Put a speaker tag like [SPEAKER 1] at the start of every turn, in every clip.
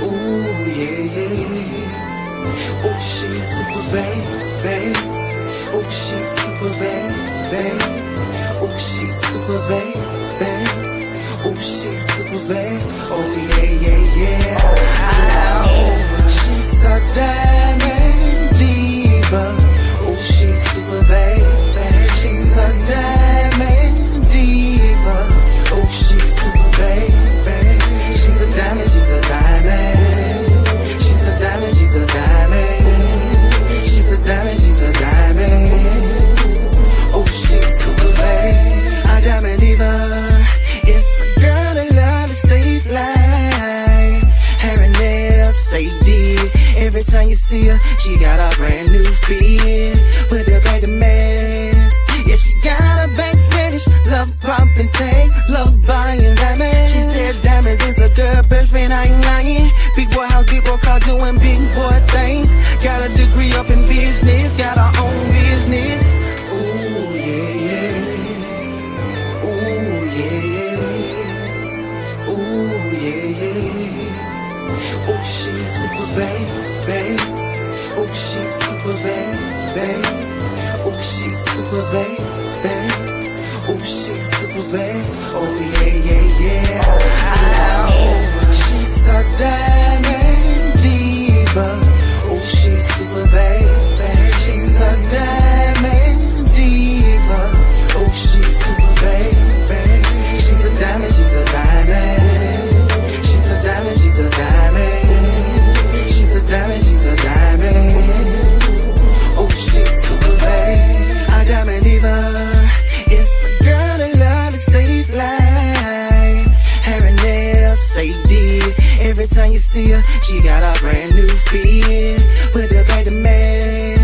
[SPEAKER 1] Ooh, yeah, yeah. Oh, she's super babe. Oh, she's super babe. Oh, she's super babe. Oh, she's super babe. Oh, yeah, yeah, yeah. Oh, she's a diamond diva. Oh, she's super babe. She's a diamond diva. Oh, she's super babe. She's a diamond, she's a diamond. She's a diamond, she's a diamond. She's a diamond, she's a diamond. Oh, she's super babe. A diamond diva. It's a girl that love to stay fly. Hair and nails stay deep. Every time you see her, she got a brand new feel. With the baby man. Yeah, she got a back fetish. Love pumping tank. Love buying diamonds. She said diamonds is a girl best friend, I ain't lying. Big boy house, big boy car, doing big boy things. Got a degree up in business. Got her own business. Ooh, yeah, yeah. Ooh, yeah, yeah. Ooh, yeah, yeah. Oh, she's super babe. Oh, she's super babe. Oh, she's super babe. Oh, she's super babe. Oh, yeah, yeah, yeah. Oh, she's a diamond diva. Oh, she's super babe. She's a diamond diva. Oh, she's super babe. She's a diamond, she's a diamond. She's a diamond, she's a diamond. She's a diamond, she's a diamond. Oh, she's super babe. A diamond diva. It's a girl that love to stay fly. Hair and nails stay deep. Every time you see her, she got a brand new feel. With a baby man.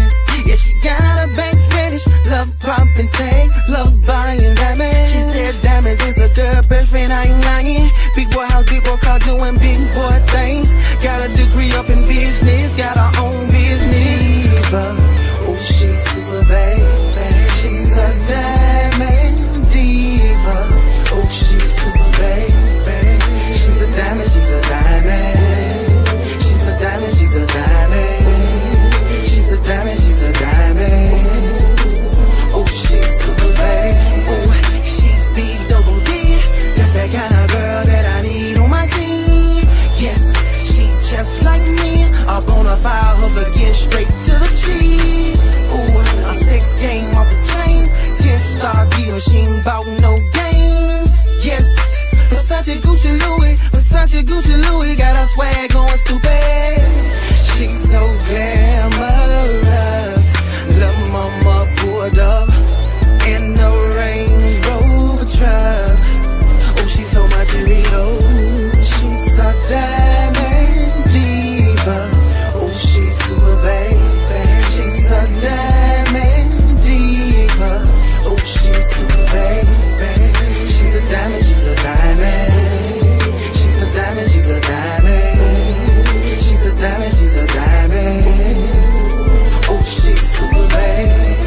[SPEAKER 1] Yeah, she got a back fetish. Love pumping tank. Love buying diamonds. She said diamonds is a girl best friend, I ain't lying. Big boy house, big boy car, doing big boy things. Got a degree up in business. Got her own business. Diva. Oh, she's super babe. She's a diamond diva. Oh, she's super babe. She's a diamond, she's a diamond. She's a diamond, she's a diamond. She's a diamond, she's a diamond. Oh, she's super babe. Oh, she's B-double-D. That's that kind of girl that I need on my team. Yes, she just like me. A bona fide hustler, get straight to the cheese. Ooh, a sex game off the chain. 10-star deal, she ain't bout no games. Yes, Versace, Gucci, Louis. Versace, Gucci, Louis. Got her swag going stupid. She's so glamorous. Lil' mama pulled up in the Range Rover truck. Oh, she's so material. She's a diamond diva. Oh, she's super babe. She's a diamond diva. Oh, she's super babe. She's a diamond, she's a diamond. She's a diamond, she's a diamond. She's a diamond, she's a diamond. Oh, she's super babe.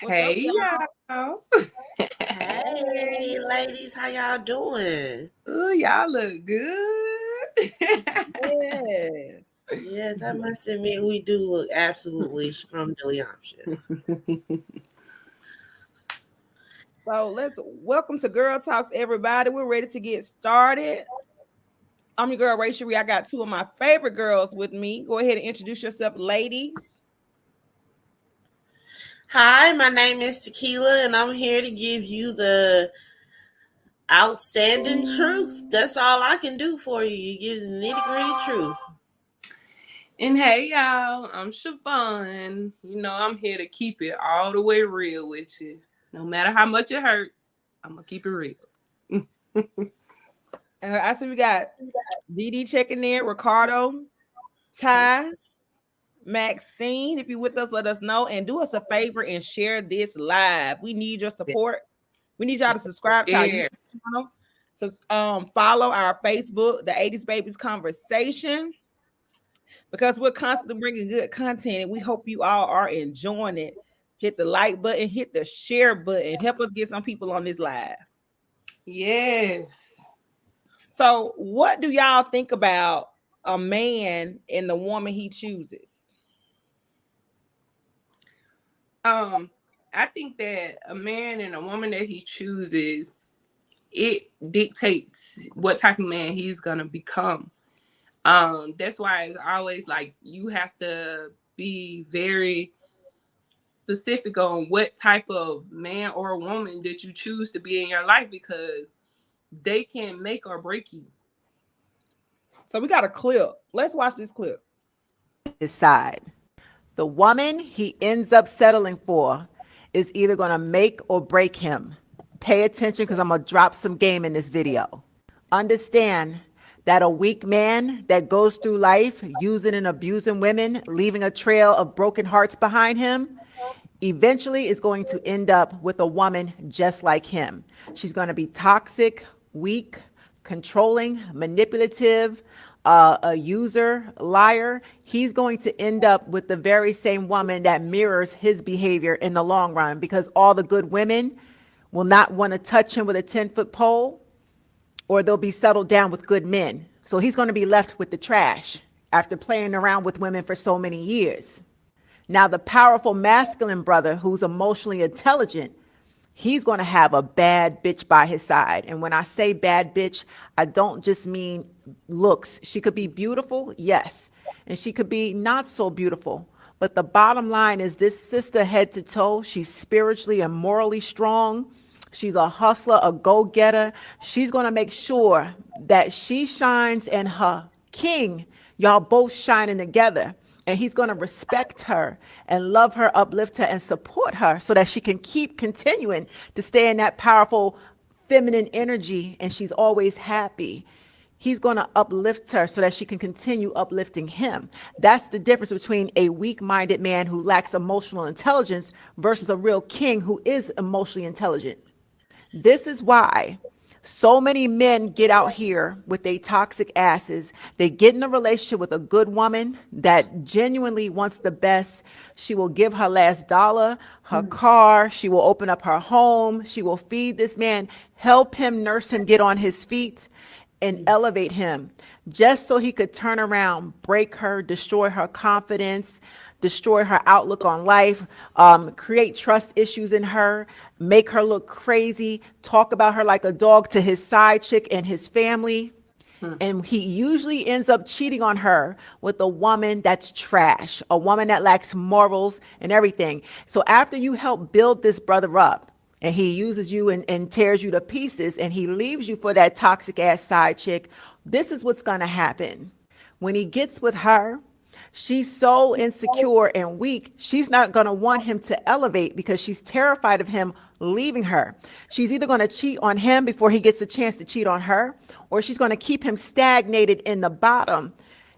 [SPEAKER 2] Hey, y'all.
[SPEAKER 3] Hey, ladies, how y'all doing?
[SPEAKER 2] Ooh, y'all look good.
[SPEAKER 3] Yes, I must admit we do look absolutely scrumdiddlyumptious.
[SPEAKER 4] So let's welcome to Girl Talks, everybody. We're ready to get started. I'm your girl, Ray Cherie. I got two of my favorite girls with me. Go ahead and introduce yourself, ladies.
[SPEAKER 3] Hi, my name is Tequila, and I'm here to give you the outstanding truth. That's all I can do for you. You give the nitty-gritty truth.
[SPEAKER 2] And hey, y'all, I'm Shavonne. I'm here to keep it all the way real with you. No matter how much it hurts, I'm going to keep it real.
[SPEAKER 4] I see we got DD checking in, Ricardo, Ty, Maxine. If you with us, let us know and do us a favor and share this live. We need your support. We need y'all to subscribe to our YouTube channel. So follow our Facebook, the 80s Babies Conversation, because we're constantly bringing good content and we hope you all are enjoying it. Hit the like button, hit the share button, help us get some people on this live.
[SPEAKER 2] Yes.
[SPEAKER 4] So what do y'all think about a man and the woman he chooses?
[SPEAKER 2] I think that a man and a woman that he chooses, it dictates what type of man he's gonna become. That's why it's always like you have to be very specific on what type of man or woman that you choose to be in your life, because they can make or break you.
[SPEAKER 4] So we got a clip. Let's watch this clip.
[SPEAKER 5] His side. The woman he ends up settling for is either going to make or break him. Pay attention because I'm going to drop some game in this video. Understand that a weak man that goes through life using and abusing women, leaving a trail of broken hearts behind him, eventually is going to end up with a woman just like him. She's going to be toxic, weak, controlling, manipulative, a user, liar. He's going to end up with the very same woman that mirrors his behavior in the long run, because all the good women will not want to touch him with a 10-foot pole, or they'll be settled down with good men. So he's going to be left with the trash after playing around with women for so many years. Now, the powerful masculine brother who's emotionally intelligent, he's going to have a bad bitch by his side. And when I say bad bitch, I don't just mean looks. She could be beautiful, yes. And she could be not so beautiful. But the bottom line is this sister head to toe, she's spiritually and morally strong. She's a hustler, a go-getter. She's going to make sure that she shines and her king, y'all both shining together. And he's going to respect her and love her, uplift her, and support her so that she can keep continuing to stay in that powerful feminine energy, and she's always happy. He's going to uplift her so that she can continue uplifting him. That's the difference between a weak-minded man who lacks emotional intelligence versus a real king who is emotionally intelligent. This is why so many men get out here with their toxic asses. They get in a relationship with a good woman that genuinely wants the best. She will give her last dollar, her car. She will open up her home. She will feed this man, help him, nurse him, get on his feet, and elevate him just so he could turn around, break her, destroy her confidence, destroy her outlook on life, create trust issues in her, make her look crazy, talk about her like a dog to his side chick and his family. And he usually ends up cheating on her with a woman that's trash, a woman that lacks morals and everything. So after you help build this brother up, and he uses you and tears you to pieces, and he leaves you for that toxic ass side chick, this is what's going to happen. When he gets with her, she's so insecure and weak, she's not going to want him to elevate because she's terrified of him leaving her. She's either going to cheat on him before he gets a chance to cheat on her, or she's going to keep him stagnated in the bottom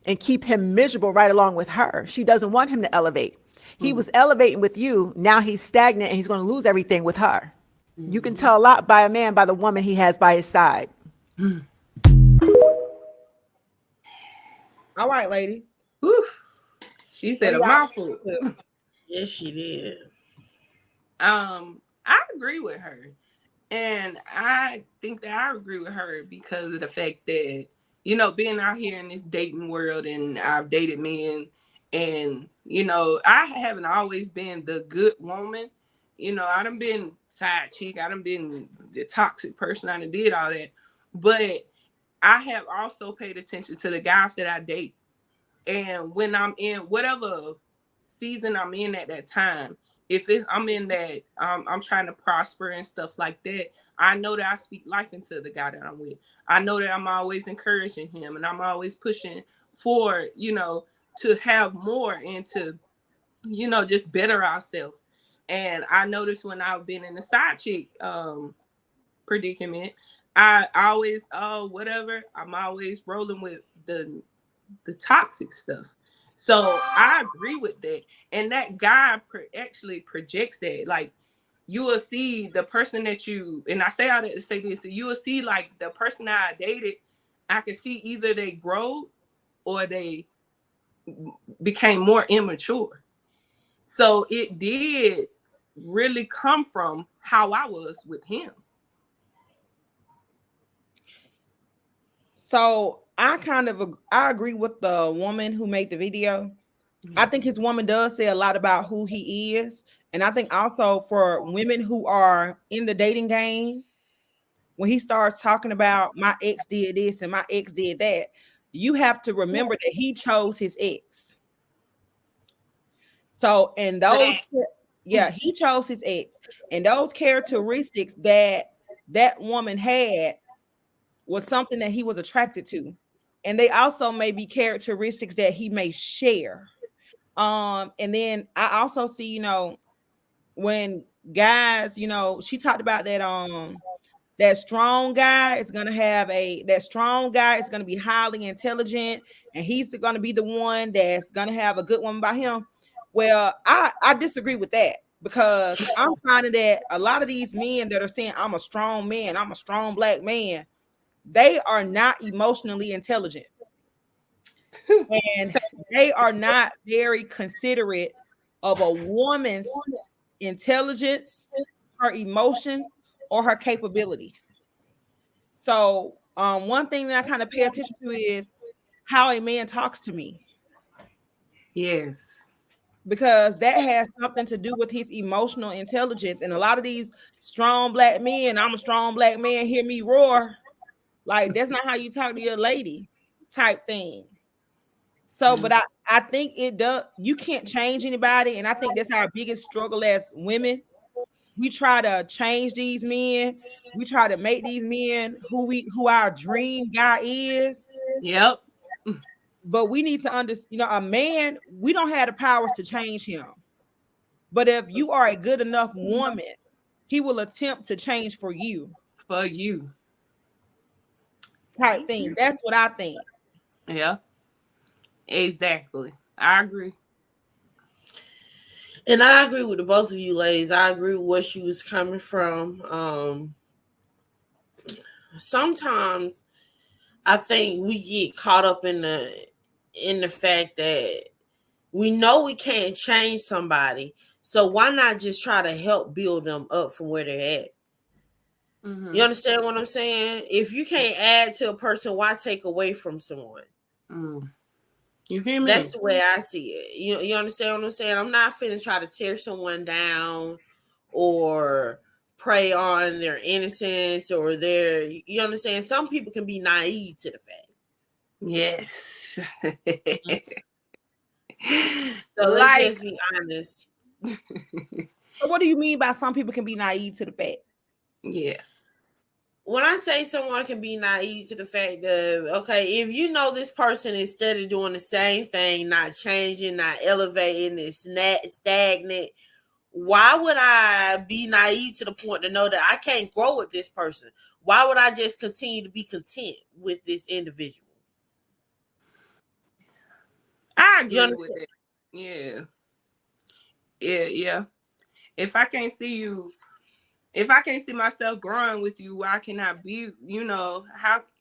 [SPEAKER 5] and keep him miserable right along with her. She doesn't want him to elevate. He was elevating with you. Now he's stagnant and he's going to lose everything with her. You can tell a lot by a man by the woman he has by his side.
[SPEAKER 4] All right, ladies.
[SPEAKER 2] Oof. She said a mouthful.
[SPEAKER 3] Yes, she did.
[SPEAKER 2] I agree with her. And I think that I agree with her because of the fact that, being out here in this dating world, and I've dated men, and, I haven't always been the good woman. I done been side chick. I done been the toxic person. I done did all that. But I have also paid attention to the guys that I date. And when I'm in whatever season I'm in at that time, I'm in that, I'm trying to prosper and stuff like that, I know that I speak life into the guy that I'm with. I know that I'm always encouraging him, and I'm always pushing for, to have more and to, just better ourselves. And I noticed when I've been in the side chick predicament, I always, whatever, I'm always rolling with the toxic stuff. So I agree with that. And that guy actually projects that. Like, you will see the person that you, and I say all that to say this, so you will see like the person that I dated, I could see either they grow or they became more immature. So it did really come from how I was with him.
[SPEAKER 4] So I agree with the woman who made the video. I think his woman does say a lot about who he is. And I think also for women who are in the dating game, when he starts talking about my ex did this and my ex did that, you have to remember that he chose his ex. So, and those, he chose his ex. And those characteristics that that woman had was something that he was attracted to. And they also may be characteristics that he may share. And then I also see, when guys, she talked about that strong guy is gonna be highly intelligent, and he's gonna be the one that's gonna have a good woman by him. Well, I disagree with that, because I'm finding that a lot of these men that are saying I'm a strong man, I'm a strong black man, they are not emotionally intelligent. And they are not very considerate of a woman's intelligence, her emotions, or her capabilities. So one thing that I kind of pay attention to is how a man talks to me.
[SPEAKER 2] Yes.
[SPEAKER 4] Because that has something to do with his emotional intelligence. And a lot of these strong black men, I'm a strong black man, hear me roar. Like, that's not how you talk to your lady type thing. So, but I think it does. You can't change anybody. And I think that's our biggest struggle as women. We try to change these men. We try to make these men who our dream guy is.
[SPEAKER 2] Yep.
[SPEAKER 4] But we need to understand, a man, we don't have the powers to change him. But if you are a good enough woman, he will attempt to change for you.
[SPEAKER 2] For you.
[SPEAKER 4] Type thing. That's what I think.
[SPEAKER 2] Yeah. Exactly. I agree.
[SPEAKER 3] And I agree with the both of you ladies. I agree with where she was coming from. Sometimes I think we get caught up in the fact that we know we can't change somebody. So why not just try to help build them up from where they're at? Mm-hmm. You understand what I'm saying? If you can't add to a person, why take away from someone?
[SPEAKER 2] Mm. You hear me?
[SPEAKER 3] That's the way I see it. You understand what I'm saying? I'm not finna try to tear someone down or prey on their innocence or you understand? Some people can be naive to the fact.
[SPEAKER 2] Yes.
[SPEAKER 3] So let's just be honest.
[SPEAKER 4] So what do you mean by some people can be naive to the fact?
[SPEAKER 2] Yeah.
[SPEAKER 3] When I say someone can be naive to the fact that, okay, if you know this person is steady doing the same thing, not changing, not elevating, it's stagnant, why would I be naive to the point to know that I can't grow with this person? Why would I just continue to be content with this individual?
[SPEAKER 2] I agree with it. Yeah. Yeah. If I can't see myself growing with you, why can I be,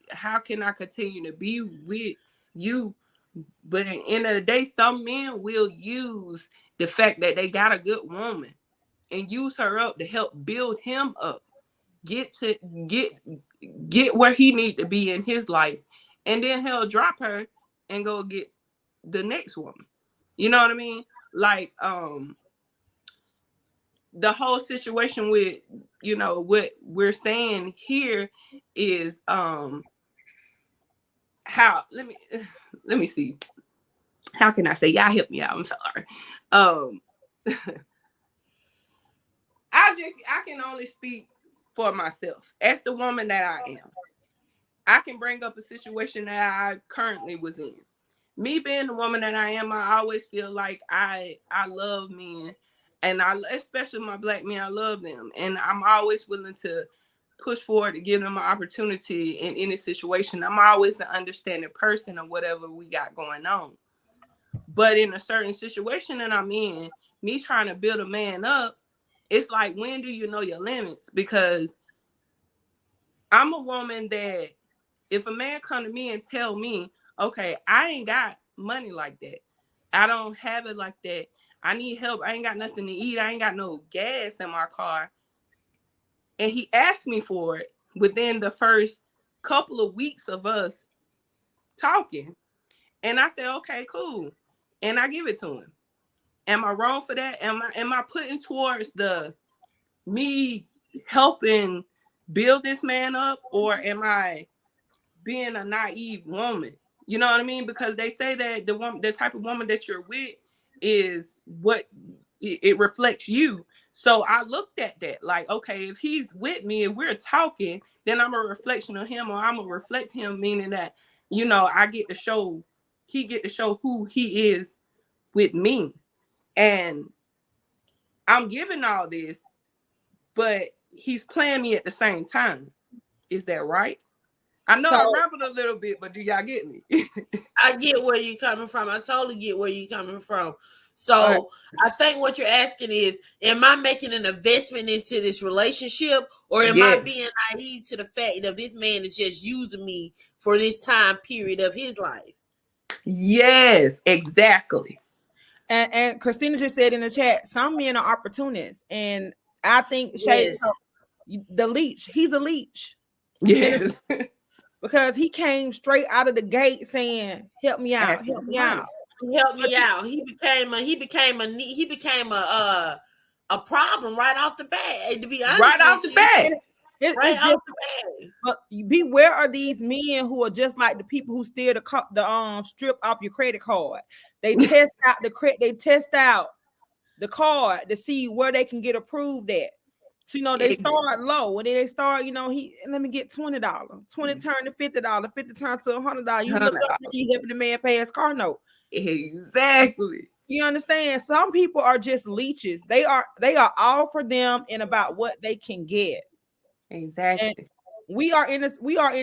[SPEAKER 2] how can I continue to be with you? But at the end of the day, some men will use the fact that they got a good woman and use her up to help build him up, get where he need to be in his life, and then he'll drop her and go get the next woman. You know what I mean? Like, the whole situation with, what we're saying here is, how, let me see. How can I say, y'all help me out? I'm sorry. I can only speak for myself as the woman that I am. I can bring up a situation that I currently was in. me being the woman that I am, I always feel like I love men, and I especially my black men, I love them, and I'm always willing to push forward to give them an opportunity in any situation. I'm always an understanding person of whatever we got going on. But in a certain situation that I'm in, me trying to build a man up, it's like, when do you know your limits? Because I'm a woman that if a man come to me and tell me, okay, I ain't got money like that, I don't have it like that, I need help, I ain't got nothing to eat, I ain't got no gas in my car, and he asked me for it within the first couple of weeks of us talking, and I say, okay, cool, and I give it to him. Am I wrong for that? Am I putting towards the me helping build this man up, or am I being a naive woman? You know what I mean? Because they say that the type of woman that you're with is what it reflects you. So I looked at that like, okay, if he's with me and we're talking, then I'm a reflection of him, or I'm gonna reflect him, meaning that, I get to show, he get to show who he is with me. And I'm giving all this, but he's playing me at the same time. Is that right? I know I rambled a little bit, but do y'all get me?
[SPEAKER 3] I get where you're coming from. I totally get where you're coming from. So I think what you're asking is, am I making an investment into this relationship, or am I being naive to the fact that this man is just using me for this time period of his life?
[SPEAKER 2] Yes, exactly.
[SPEAKER 4] And Christina just said in the chat, some men are opportunists, and I think Shay, the leech, he's a leech.
[SPEAKER 2] Yes.
[SPEAKER 4] Because he came straight out of the gate saying, "Help me out, help me out,
[SPEAKER 3] help me out." He became a problem right off the bat. To be honest,
[SPEAKER 2] right off the bat.
[SPEAKER 3] Right off the bat.
[SPEAKER 4] But beware of these men who are just like the people who steal the strip off your credit card. They test out the card to see where they can get approved at. So they start low, and then they start, let me get $20. 20 turn to $50, 50 turn to $100. You look up and you helping the man pay his car note.
[SPEAKER 2] Exactly.
[SPEAKER 4] You understand? Some people are just leeches. They are all for them and about what they can get.
[SPEAKER 2] Exactly.
[SPEAKER 4] And we are in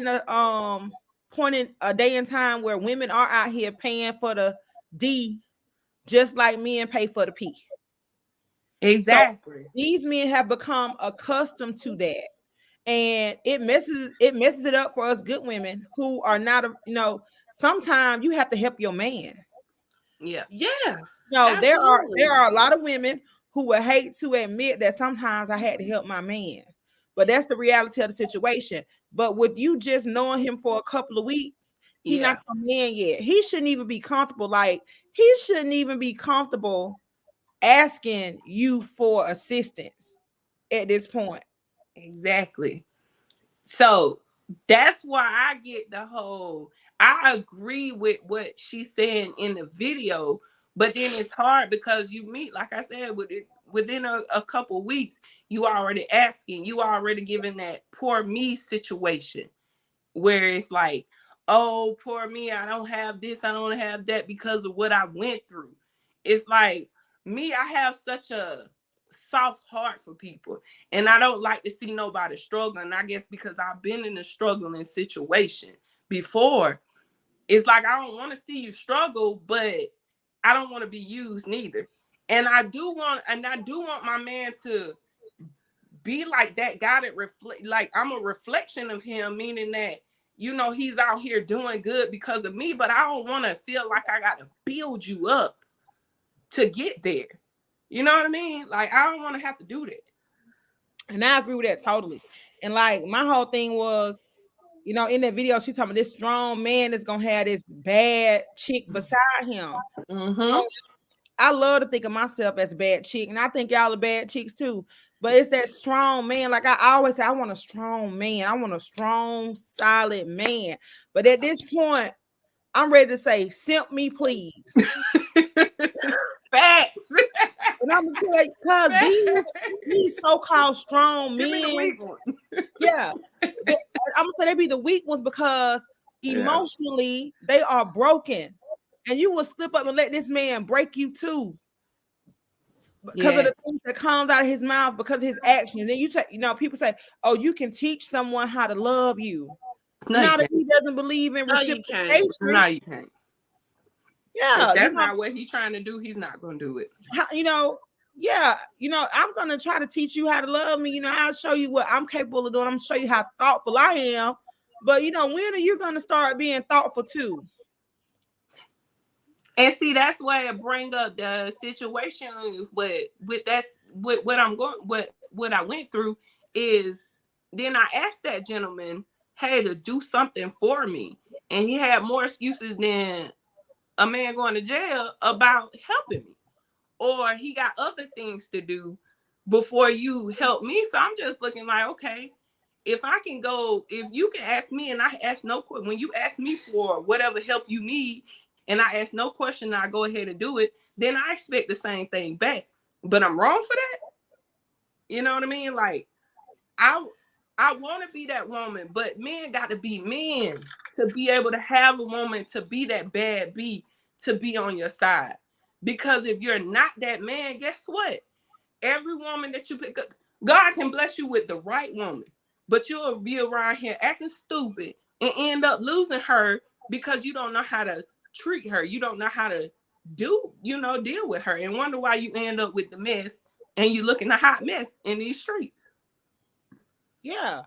[SPEAKER 4] a point in a day and time where women are out here paying for the D just like men pay for the P.
[SPEAKER 2] Exactly.
[SPEAKER 4] So these men have become accustomed to that, and it messes it up for us good women who are not sometimes you have to help your man.
[SPEAKER 2] Yeah.
[SPEAKER 4] No, there are a lot of women who would hate to admit that sometimes I had to help my man, but that's the reality of the situation. But with you just knowing him for a couple of weeks, he's not your man yet. He shouldn't even be comfortable. Like, he shouldn't even be comfortable asking you for assistance at this point.
[SPEAKER 2] Exactly. So that's why I get the whole, I agree with what she's saying in the video, but then it's hard because you meet, like I said, within a couple weeks, you already asking, you already giving that poor me situation where it's like, oh, poor me, I don't have this, I don't have that because of what I went through. It's like, me, I have such a soft heart for people, and I don't like to see nobody struggling. I guess because I've been in a struggling situation before. It's like, I don't want to see you struggle, but I don't want to be used neither. And I do want my man to be like that guy that reflect, like I'm a reflection of him, meaning that he's out here doing good because of me, but I don't want to feel like I got to build you up to get there. You know what I mean? Like, I don't want to have to do that.
[SPEAKER 4] And I agree with that totally. And like, my whole thing was, in that video, she's talking about this strong man is gonna have this bad chick beside him.
[SPEAKER 2] Mm-hmm.
[SPEAKER 4] I love to think of myself as a bad chick, and I think y'all are bad chicks too. But it's that strong man. Like I always say, I want a strong man. I want a strong, solid man. But at this point, I'm ready to say, simp me, please.
[SPEAKER 2] Facts.
[SPEAKER 4] And I'm gonna tell you, because these so-called strong men, I'm gonna say they be the weak ones because emotionally they are broken. and you will slip up and let this man break you too. Because of the things that comes out of his mouth, because of his actions. And you take, people say, "Oh, you can teach someone how to love you."
[SPEAKER 2] No,
[SPEAKER 4] Not if he doesn't believe in reciprocation.
[SPEAKER 2] No, you can't.
[SPEAKER 4] Yeah,
[SPEAKER 2] if that's not what he's trying to do, he's not going to do it.
[SPEAKER 4] I'm going to try to teach you how to love me. I'll show you what I'm capable of doing. I'm going to show you how thoughtful I am. But, when are you going to start being thoughtful too?
[SPEAKER 2] And see, that's why it bring up the situation with what I went through is then I asked that gentleman, hey, to do something for me. And he had more excuses than a man going to jail about helping me. Or he got other things to do before you help me. So I'm just looking like, okay, if you can ask me and I ask no question, when you ask me for whatever help you need, and I ask no question, I go ahead and do it, then I expect the same thing back. But I'm wrong for that. You know what I mean? Like, I want to be that woman, but men got to be men to be able to have a woman to be that bad bee, to be on your side. Because if you're not that man, guess what? Every woman that you pick up, God can bless you with the right woman, but you'll be around here acting stupid and end up losing her because you don't know how to treat her. You don't know how to deal with her, and wonder why you end up with the mess and you looking a hot mess in these streets.
[SPEAKER 4] Yeah,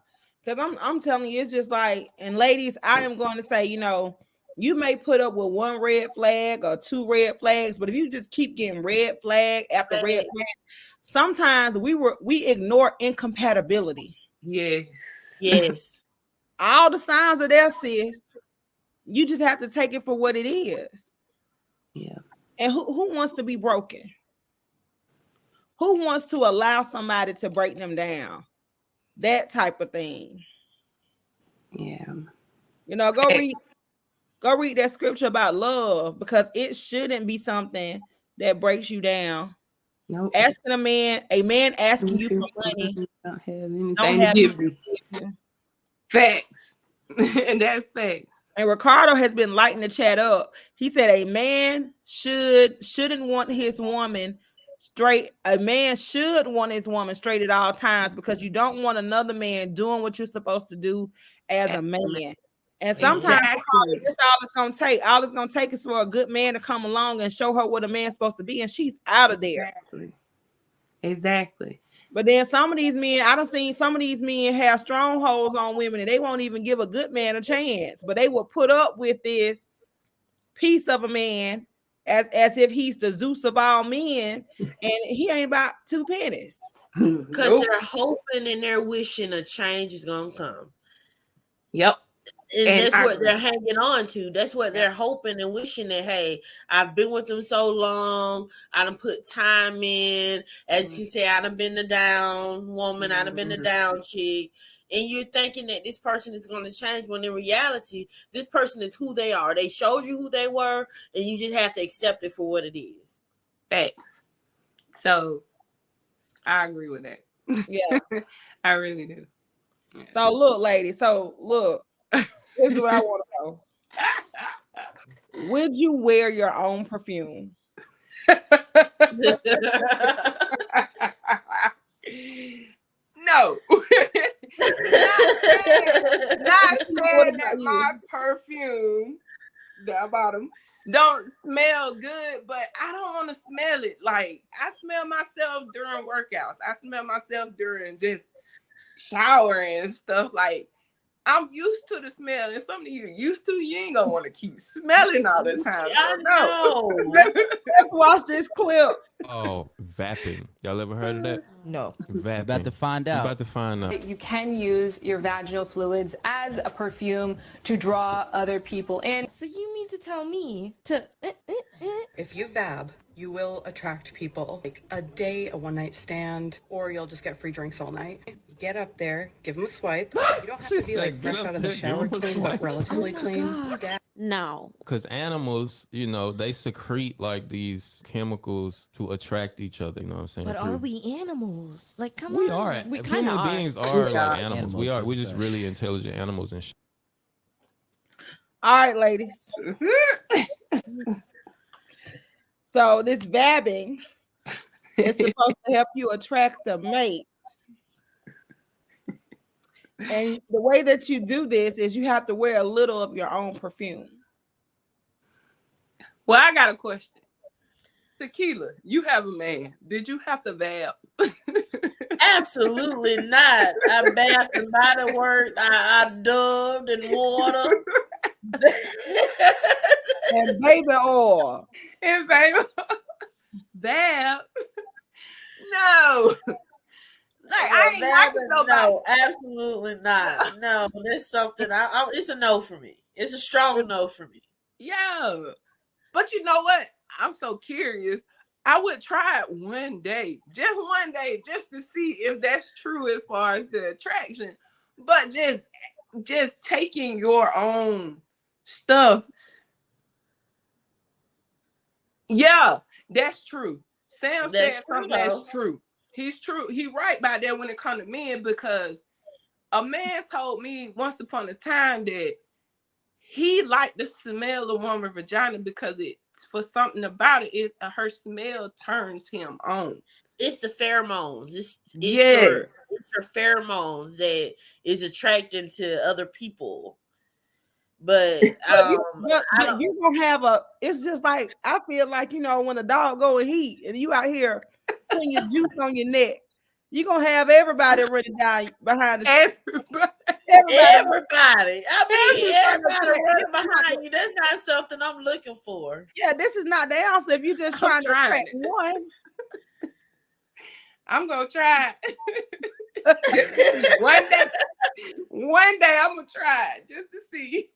[SPEAKER 4] because I'm telling you, it's just like, and ladies, I am going to say, you may put up with one red flag or two red flags, but if you just keep getting red flag after red flag, sometimes we ignore incompatibility.
[SPEAKER 3] Yes.
[SPEAKER 4] All the signs are there, sis. You just have to take it for what it is.
[SPEAKER 2] Yeah.
[SPEAKER 4] And who wants to be broken? Who wants to allow somebody to break them down? That type of thing.
[SPEAKER 2] Yeah.
[SPEAKER 4] Go read that scripture about love, because it shouldn't be something that breaks you down.
[SPEAKER 2] Nope.
[SPEAKER 4] Asking a man asking you for money
[SPEAKER 2] don't have anything to give you. Facts. And that's facts.
[SPEAKER 4] And Ricardo has been lighting the chat up. He said a man shouldn't want his woman straight. A man should want his woman straight at all times, because you don't want another man doing what you're supposed to do as a man. And sometimes that's all it's gonna take. All it's gonna take is for a good man to come along and show her what a man's supposed to be, and she's out of there.
[SPEAKER 2] Exactly.
[SPEAKER 4] But then some of these men, I done seen some of these men have strongholds on women, and they won't even give a good man a chance. But they will put up with this piece of a man as if he's the Zeus of all men, and he ain't about two pennies.
[SPEAKER 3] Because they're hoping and they're wishing a change is gonna come.
[SPEAKER 2] Yep.
[SPEAKER 3] And that's what they're hanging on to. That's what they're hoping and wishing, that, hey, I've been with them so long. I done put time in. As you can say, I done been the down woman. I done been the down chick. And you're thinking that this person is going to change, when in reality, this person is who they are. They showed you who they were, and you just have to accept it for what it is.
[SPEAKER 2] Facts. So, I agree with that.
[SPEAKER 4] Yeah.
[SPEAKER 2] I really do.
[SPEAKER 4] Yeah. So, look, ladies. This is what I want to know. Would you wear your own perfume?
[SPEAKER 2] No. Not saying that my perfume, the bottom, don't smell good, but I don't want to smell it. Like, I smell myself during workouts. I smell myself during just showering and stuff. Like, I'm used to the smell, and some of you used to, you ain't gonna want to keep smelling all the time.
[SPEAKER 3] I know.
[SPEAKER 4] Let's watch this clip.
[SPEAKER 6] Oh, vaping. Y'all ever heard of that?
[SPEAKER 7] No.
[SPEAKER 6] Vaping.
[SPEAKER 7] About to find out.
[SPEAKER 6] About to find out.
[SPEAKER 8] You can use your vaginal fluids as a perfume to draw other people in.
[SPEAKER 9] So you mean to tell me to...
[SPEAKER 10] If you vab, you will attract people. Like a day, a one-night stand, or you'll just get free drinks all night. Get up there, give them a swipe. You don't have to be like fresh out of the shower clean, but relatively clean.
[SPEAKER 9] No.
[SPEAKER 6] Because animals, they secrete like these chemicals to attract each other. You know what I'm saying?
[SPEAKER 9] But are we animals? Like, come on.
[SPEAKER 6] We are.
[SPEAKER 9] We kind of
[SPEAKER 6] Human
[SPEAKER 9] are.
[SPEAKER 6] beings are like animals. We're just really intelligent animals and shit.
[SPEAKER 4] All right, ladies. So this vabbing is supposed to help you attract a mate. And the way that you do this is you have to wear a little of your own perfume.
[SPEAKER 2] Well, I got a question. Tequila, you have a man. Did you have to vab?
[SPEAKER 3] Absolutely not. I bathed and body work. I dubbed in water.
[SPEAKER 4] And baby oil.
[SPEAKER 2] And baby, vab? No. Like, I ain't knocking nobody.
[SPEAKER 3] No, absolutely not. No, that's something. It's a no for me. It's a strong no for me.
[SPEAKER 2] Yeah. But you know what? I'm so curious. I would try it one day, just to see if that's true as far as the attraction. But just taking your own stuff. Yeah, that's true. Sam said something that's true. He's true. He right by that when it comes to men, because a man told me once upon a time that he liked the smell of woman's vagina because it's for something about it. Her smell turns him on.
[SPEAKER 3] It's the pheromones. It's
[SPEAKER 2] yes.
[SPEAKER 3] your pheromones that is attracting to other people. But
[SPEAKER 4] you're gonna have it's just like, I feel like, when a dog go and heat and you out here putting your juice on your neck, you're gonna have everybody running down behind the
[SPEAKER 3] everybody. I mean, everybody running behind you. That's not something I'm looking for.
[SPEAKER 4] Yeah, this is not the answer if you're just trying to attract one.
[SPEAKER 2] I'm gonna try it. One day I'm gonna try it just to see.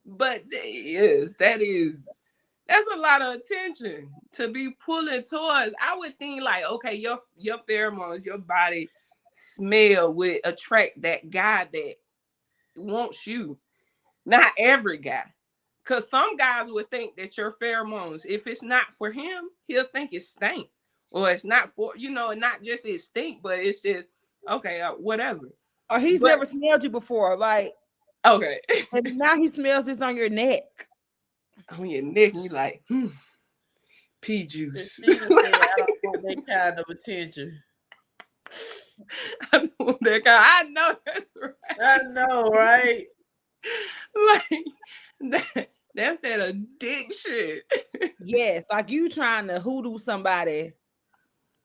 [SPEAKER 2] But yes, that's a lot of attention to be pulling towards. I would think like, okay, your pheromones, your body smell would attract that guy that wants you. Not every guy. Because some guys would think that your pheromones, if it's not for him, he'll think it stink. Or it's not for, not just it stink, but it's just, okay, whatever.
[SPEAKER 4] Or he's never smelled you before. Like,
[SPEAKER 2] okay.
[SPEAKER 4] And now he smells this on your neck.
[SPEAKER 2] On your neck, and you like, pea juice.
[SPEAKER 3] I don't want that kind of attention.
[SPEAKER 2] I know that's right.
[SPEAKER 3] I know, right?
[SPEAKER 2] Like that's that addiction.
[SPEAKER 4] Yes, like you trying to hoodoo somebody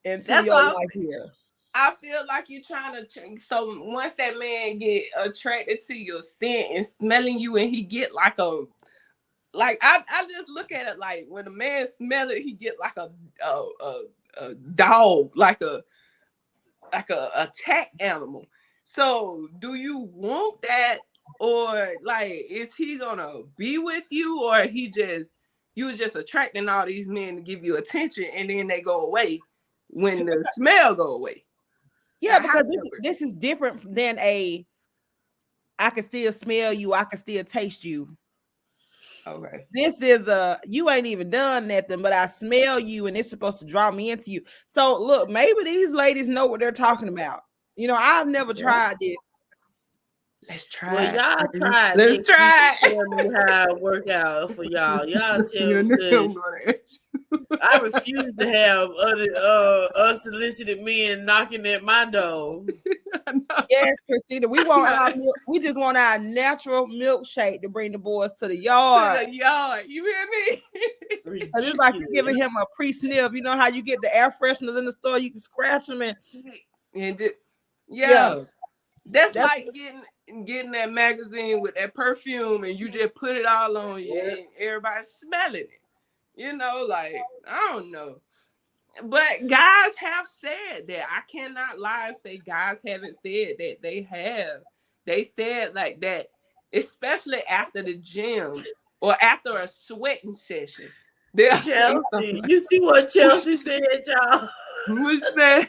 [SPEAKER 4] into your life here.
[SPEAKER 2] I feel like you're trying to change. So once that man get attracted to your scent and smelling you, and he get like I just look at it like when a man smell it, he get like a dog, like a attack animal. So do you want that, or like is he gonna be with you, or you just attracting all these men to give you attention and then they go away when the smell go away?
[SPEAKER 4] Yeah, because this is different than I can still smell you, I can still taste you.
[SPEAKER 2] Okay.
[SPEAKER 4] This is you ain't even done nothing, but I smell you and it's supposed to draw me into you. So look, maybe these ladies know what they're talking about. I've never tried this.
[SPEAKER 2] Let's try.
[SPEAKER 3] Well, y'all try.
[SPEAKER 2] Let's try.
[SPEAKER 3] Tell me how it work out for y'all. Y'all tell me. I refuse to have other unsolicited men knocking at my door.
[SPEAKER 4] Yes, Christina, we just want our natural milkshake to bring the boys to the yard.
[SPEAKER 2] To the yard, you hear me?
[SPEAKER 4] It's like you're giving him a pre-sniff. You know how you get the air fresheners in the store? You can scratch them and
[SPEAKER 2] that's like getting that magazine with that perfume and you just put it all on you and everybody's smelling it. Like, I don't know. But guys have said that. I cannot lie and say guys haven't said that. They have. They said like that, especially after the gym or after a sweating session.
[SPEAKER 3] Chelsea, you see what Chelsea said, y'all?
[SPEAKER 2] Who's that?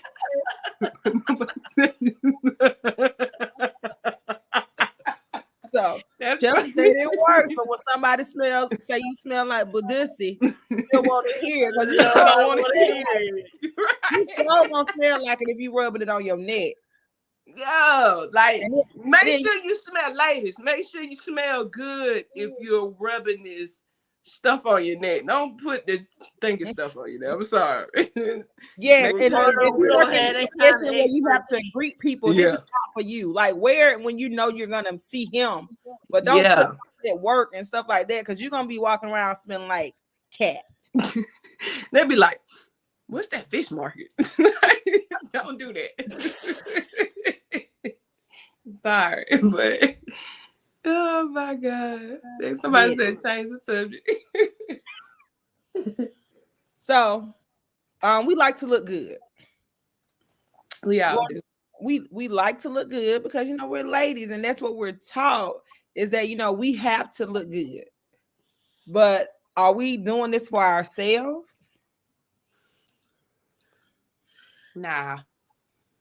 [SPEAKER 4] So Chelsea said it works, but when somebody say you smell like Budusi, you don't want to hear it because you don't want to hear it. You still gonna smell like it if you rubbing it on your neck.
[SPEAKER 2] Yo, like make sure you smell, ladies. Make sure you smell good if you're rubbing this stuff on your neck. Don't put this thinking stuff on your neck. I'm sorry.
[SPEAKER 4] Yes,
[SPEAKER 2] Make
[SPEAKER 4] and
[SPEAKER 2] sure
[SPEAKER 3] Ricardo,
[SPEAKER 4] if
[SPEAKER 3] we
[SPEAKER 4] you
[SPEAKER 3] don't
[SPEAKER 4] work in
[SPEAKER 3] have
[SPEAKER 4] a
[SPEAKER 3] that kind
[SPEAKER 4] profession
[SPEAKER 3] of
[SPEAKER 4] where you have to
[SPEAKER 3] expertise.
[SPEAKER 4] greet people, this is
[SPEAKER 2] Yeah.
[SPEAKER 4] not for you. Like, wear it when you know you're gonna see him, but don't
[SPEAKER 2] Yeah.
[SPEAKER 4] put it at work and stuff like that, because you're gonna be walking around smelling like cat.
[SPEAKER 2] They'd be like, what's that fish market? Don't do that. Sorry, but oh my God. Somebody
[SPEAKER 3] Yeah.
[SPEAKER 2] said change the subject.
[SPEAKER 4] So, we like to look good.
[SPEAKER 2] We all do.
[SPEAKER 4] We like to look good because we're ladies, and that's what we're taught, is that we have to look good. But are we doing this for ourselves?
[SPEAKER 2] Nah.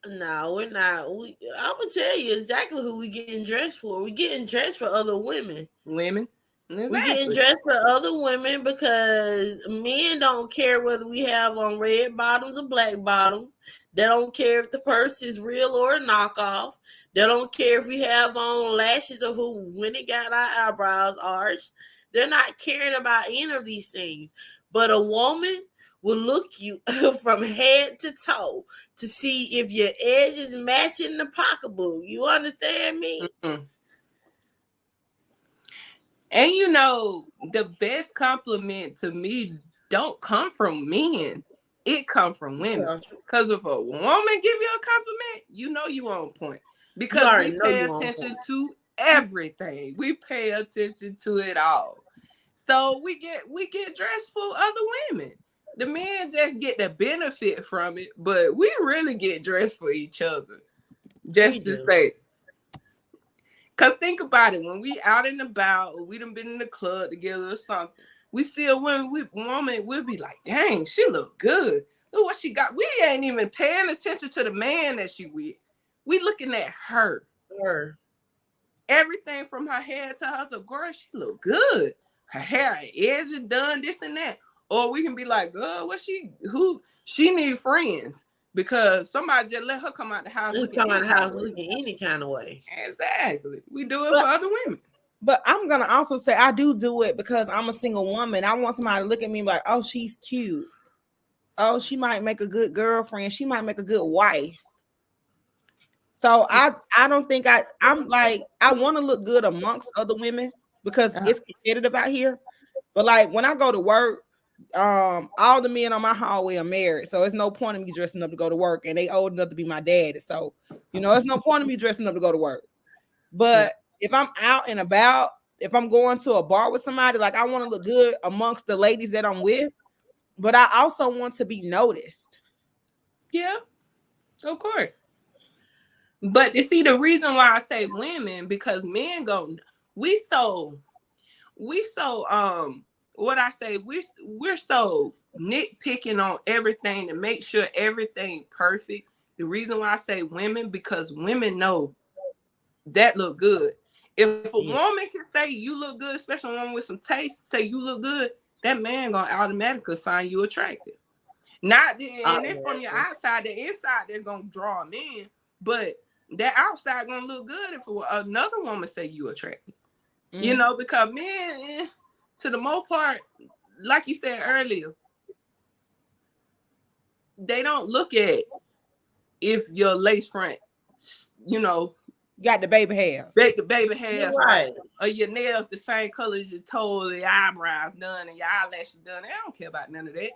[SPEAKER 3] No, we're not. I'm gonna tell you exactly who we getting dressed for. We getting dressed for other women.
[SPEAKER 2] Women.
[SPEAKER 3] We getting
[SPEAKER 2] Exactly.
[SPEAKER 3] dressed for other women because men don't care whether we have on red bottoms or black bottoms. They don't care if the purse is real or a knockoff. They don't care if we have on lashes or when it got our eyebrows arched. They're not caring about any of these things. But a woman will look you from head to toe to see if your edge is matching the pocketbook. You understand me?
[SPEAKER 2] Mm-hmm. And the best compliment to me don't come from men. It come from women. Because if a woman give you a compliment, you on point. Because we pay attention to everything. We pay attention to it all. So we get dressed for other women. The men just get the benefit from it, but we really get dressed for each other. Just to say. Because think about it, when we out and about, or we done been in the club together or something, we see a woman, we'll be like, dang, she look good. Look what she got. We ain't even paying attention to the man that she with. We looking at her. Everything from her hair to her, girl, she look good. Her hair, her edge is done, this and that. Or we can be like, girl, she need friends. Because somebody just let her come out the house.
[SPEAKER 3] Looking any kind of way.
[SPEAKER 2] Exactly. We do it for other women.
[SPEAKER 4] But I'm gonna also say I do it because I'm a single woman. I want somebody to look at me like, oh, she's cute. Oh, she might make a good girlfriend. She might make a good wife. So I don't think I'm like, I want to look good amongst other women because it's competitive out here. But like when I go to work, all the men on my hallway are married, so it's no point in me dressing up to go to work, and they old enough to be my daddy. So it's no point in me dressing up to go to work. But if I'm out and about, if I'm going to a bar with somebody, like I want to look good amongst the ladies that I'm with, but I also want to be noticed.
[SPEAKER 2] Yeah, of course. But you see, the reason why I say women, because men we're so nitpicking on everything to make sure everything perfect. The reason why I say women, because women know that look good. If a woman can say you look good, especially a woman with some taste, say you look good, that man gonna automatically find you attractive. Not and it's from your outside, the inside they're gonna draw them in, but that outside gonna look good if another woman say you attractive. Because men, to the most part, like you said earlier, they don't look at if your lace front,
[SPEAKER 4] got the baby hairs.
[SPEAKER 2] The baby hairs, right? Or your nails the same color as your toes, your eyebrows done, and your eyelashes done. They don't care about none of that.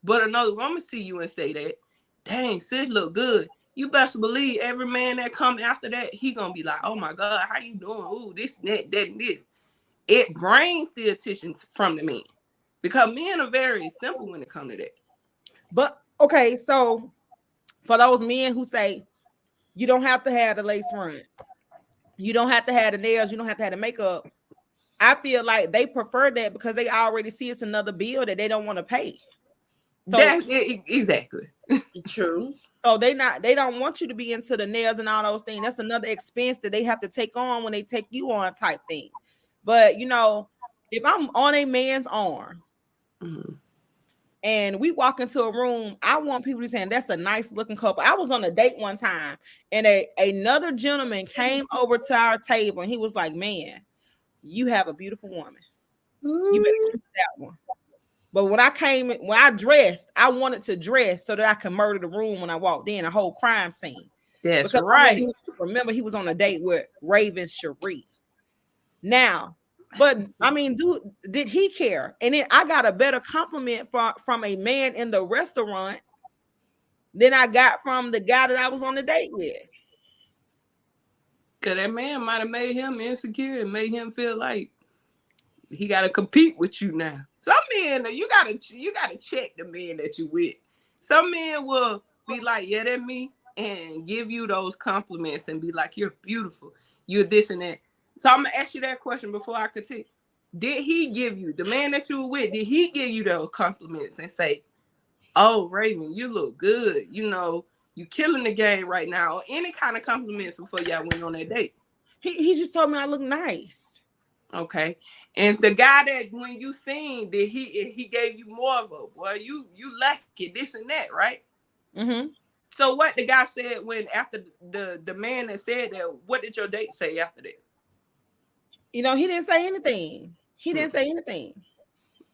[SPEAKER 2] But another woman see you and say that, dang, sis look good. You best believe every man that come after that, he gonna be like, oh my God, how you doing? Ooh, this, that, and this. It brings the attention from the men. Because men are very simple when it comes to that.
[SPEAKER 4] But okay, so for those men who say you don't have to have the lace front, you don't have to have the nails, you don't have to have the makeup, I feel like they prefer that because they already see it's another bill that they don't want to pay. So
[SPEAKER 2] exactly.
[SPEAKER 3] True.
[SPEAKER 4] So they don't want you to be into the nails and all those things. That's another expense that they have to take on when they take you on type thing. But if I'm on a man's arm and we walk into a room, I want people to say that's a nice looking couple. I was on a date one time and another gentleman came over to our table and he was like, man, you have a beautiful woman. You better keep that one. But when I dressed, I wanted to dress so that I could murder the room when I walked in, a whole crime scene.
[SPEAKER 2] That's
[SPEAKER 4] Because I want
[SPEAKER 2] right.
[SPEAKER 4] him to remember he was on a date with Raven Cherie. Now, but I mean, dude, did he care? And then I got a better compliment from a man in the restaurant than I got from the guy that I was on the date with.
[SPEAKER 2] Cause that man might have made him insecure and made him feel like he got to compete with you now. Some men, you gotta check the men that you with. Some men will be like, yeah, that's me, and give you those compliments and be like, you're beautiful, you're this and that. So I'm gonna ask you that question before I continue. Did he give you, the man that you were with, did he give you those compliments and say, oh, Raven, you look good, you know, you killing the game right now, or any kind of compliments before y'all went on that date?
[SPEAKER 4] He just told me I look nice.
[SPEAKER 2] Okay. And the guy that when you seen, did he gave you more of a, well, you lucky, this and that, right?
[SPEAKER 4] Mm-hmm.
[SPEAKER 2] So what the guy said when after the man that said that, what did your date say after that?
[SPEAKER 4] You know, he didn't say anything. He didn't say anything.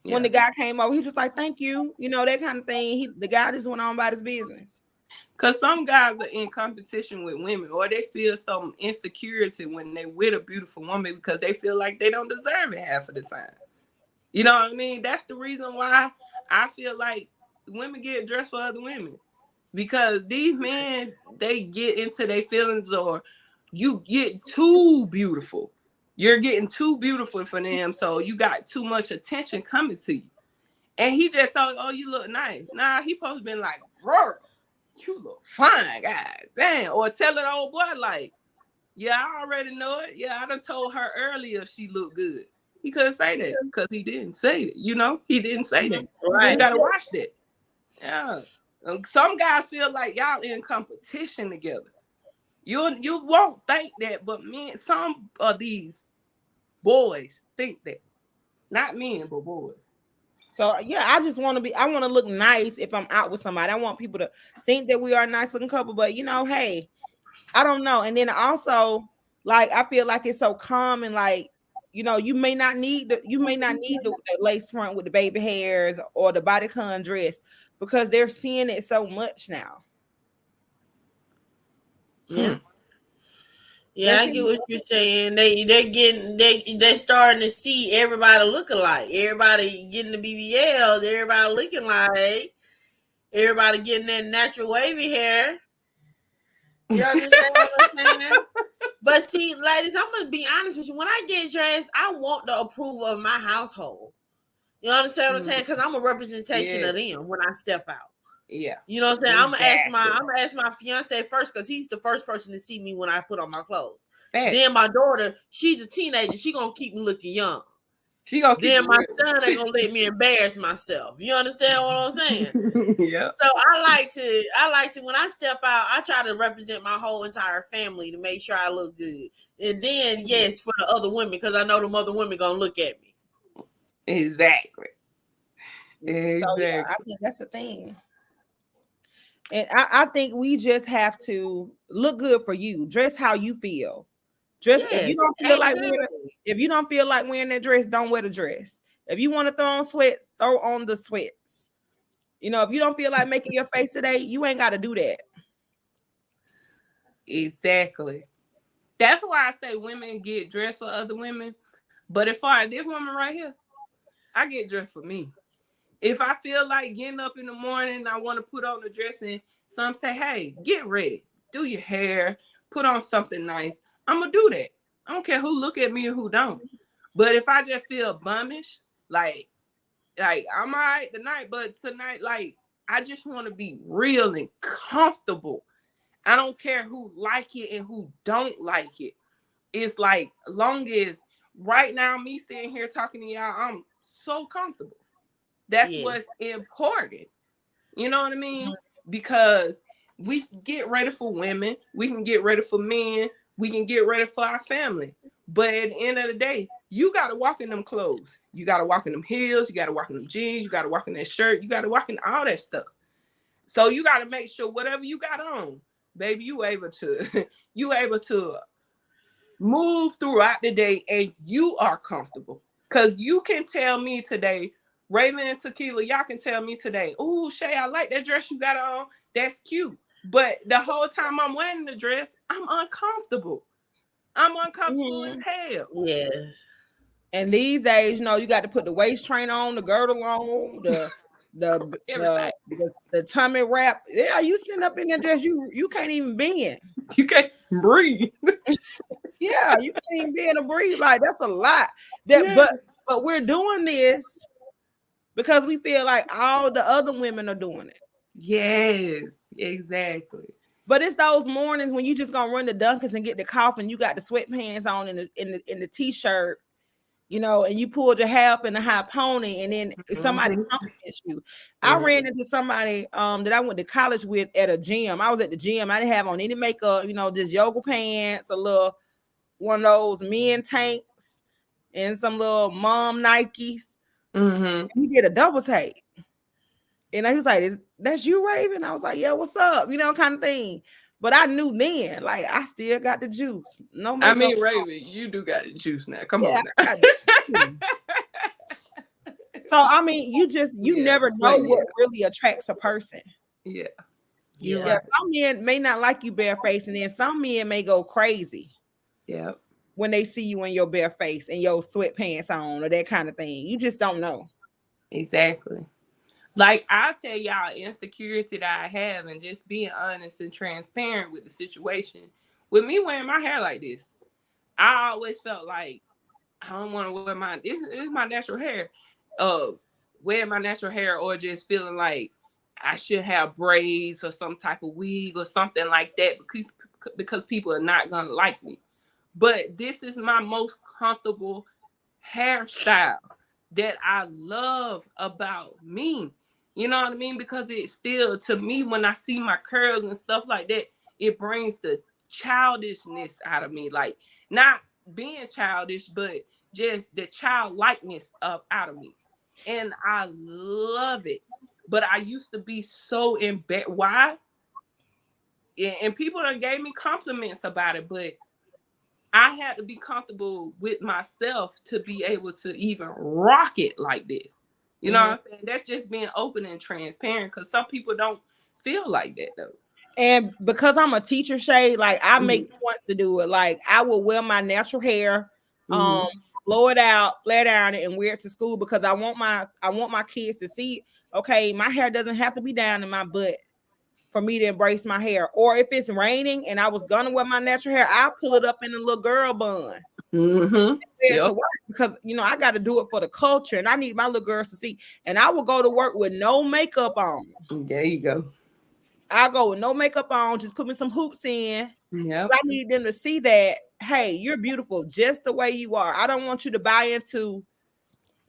[SPEAKER 2] Yeah.
[SPEAKER 4] When the guy came over, he's just like, thank you. You know, that kind of thing. The guy just went on about his business.
[SPEAKER 2] Because some guys are in competition with women, or they feel some insecurity when they with a beautiful woman because they feel like they don't deserve it half of the time. You know what I mean? That's the reason why I feel like women get dressed for other women. Because these men, they get into their feelings, or you get too beautiful. You're getting too beautiful for them, so you got too much attention coming to you. And he just told, oh, you look nice. Nah, he supposed to be like, bro, you look fine, guys. Damn. Or tell an old boy like, yeah, I already know it. Yeah, I done told her earlier she looked good. He couldn't say that because he didn't say it. You know, he didn't say that. Right. You gotta watch that. Yeah. Some guys feel like y'all in competition together. You won't think that, but men, some of these boys think that. Not men, but boys.
[SPEAKER 4] So yeah, I want to look nice if I'm out with somebody. I want people to think that we are a nice looking couple, but you know, hey, I don't know. And then also, like, I feel like it's so common, like, you know, you may not need the lace front with the baby hairs or the bodycon dress because they're seeing it so much now.
[SPEAKER 3] Yeah. Yeah, I get what you're saying. They're starting to see everybody look alike. Everybody getting the BBL, everybody looking like, everybody getting that natural wavy hair. You understand what I'm saying? But see, ladies, I'm gonna be honest with you. When I get dressed, I want the approval of my household. You understand what I'm saying? Because I'm a representation of them when I step out.
[SPEAKER 2] Yeah.
[SPEAKER 3] You know what I'm saying? Exactly. I'm gonna ask my fiance first because he's the first person to see me when I put on my clothes. Then my daughter, she's a teenager. She gonna keep me looking young. Then my son ain't gonna let me embarrass myself. You understand what I'm saying?
[SPEAKER 2] Yeah.
[SPEAKER 3] So I like to when I step out, I try to represent my whole entire family to make sure I look good. And then yes, for the other women, because I know the other women gonna look at me.
[SPEAKER 2] Exactly.
[SPEAKER 4] So, yeah, I think that's the thing. And I think we just have to look good for you. Dress how you feel. Dress if you don't feel like wearing that dress, don't wear the dress. If you want to throw on sweats, throw on the sweats. You know, if you don't feel like making your face today, you ain't got to do that.
[SPEAKER 2] Exactly. That's why I say women get dressed for other women. But as far as this woman right here, I get dressed for me. If I feel like getting up in the morning, I want to put on the dress, and some say, hey, get ready, do your hair, put on something nice. I'm going to do that. I don't care who look at me and who don't. But if I just feel bummish, like I'm all right tonight, but tonight, like, I just want to be real and comfortable. I don't care who like it and who don't like it. It's like, long as right now, me sitting here talking to y'all, I'm so comfortable. That's what's important. You know what I mean? Because we can get ready for women. We can get ready for men. We can get ready for our family. But at the end of the day, you got to walk in them clothes. You got to walk in them heels. You got to walk in them jeans. You got to walk in that shirt. You got to walk in all that stuff. So you got to make sure whatever you got on, baby, you able to move throughout the day and you are comfortable. Because you can tell me today, Raven and Tequila, y'all can tell me today, "Ooh, Shay, I like that dress you got on. That's cute." But the whole time I'm wearing the dress, I'm uncomfortable. I'm uncomfortable as hell.
[SPEAKER 3] Yes.
[SPEAKER 4] And these days, you know, you got to put the waist train on, the girdle on,
[SPEAKER 2] Everything.
[SPEAKER 4] the tummy wrap. Yeah, you sitting up in that dress, you can't even bend.
[SPEAKER 2] You can't breathe.
[SPEAKER 4] Yeah, you can't even bend or breathe. Like that's a lot.
[SPEAKER 2] Yeah.
[SPEAKER 4] But we're doing this because we feel like all the other women are doing it.
[SPEAKER 2] Yes, exactly.
[SPEAKER 4] But it's those mornings when you just gonna run the Dunkers and get the coffee, and you got the sweatpants on in the t-shirt, you know, and you pulled your hair up in a high pony, and then somebody compliments you. I ran into somebody that I went to college with at a gym. I was at the gym. I didn't have on any makeup, you know, just yoga pants, a little one of those men tanks, and some little mom Nikes. He did a double take. And he was like, that's you, Raven? I was like, yeah, what's up? You know, kind of thing. But I knew then, like, I still got the juice. No makeup.
[SPEAKER 2] I mean, Raven, you do got the juice now. Come on now.
[SPEAKER 4] So, I mean, you never know what really attracts a person.
[SPEAKER 2] Yeah.
[SPEAKER 4] Yeah. Some men may not like you barefaced, and then some men may go crazy.
[SPEAKER 2] Yeah.
[SPEAKER 4] When they see you in your bare face and your sweatpants on or that kind of thing. You just don't know.
[SPEAKER 2] Exactly. Like, I'll tell y'all insecurity that I have, and just being honest and transparent with the situation. With me wearing my hair like this, I always felt like I don't want to wear this is my natural hair. Wearing my natural hair, or just feeling like I should have braids or some type of wig or something like that because people are not gonna like me. But this is my most comfortable hairstyle that I love about me. You know what I mean? Because it still, to me, when I see my curls and stuff like that, it brings the childishness out of me. Like, not being childish, but just the childlikeness out of me. And I love it. But I used to be so embarrassed. Why? And people done gave me compliments about it, but I had to be comfortable with myself to be able to even rock it like this. You know what I'm saying? That's just being open and transparent, because some people don't feel like that though.
[SPEAKER 4] And because I'm a teacher, Shay, like I make points to do it. Like I will wear my natural hair, blow it out, flat iron it, and wear it to school because I want my kids to see, okay, my hair doesn't have to be down in my butt for me to embrace my hair. Or if it's raining and I was gonna wear my natural hair, I'll pull it up in a little girl bun. To work because you know I got to do it for the culture, and I need my little girls to see. And I will go to work with no makeup on.
[SPEAKER 2] There you go.
[SPEAKER 4] I'll go with no makeup on, just put me some hoops in.
[SPEAKER 2] Yeah,
[SPEAKER 4] I need them to see that, hey, you're beautiful just the way you are. I don't want you to buy into.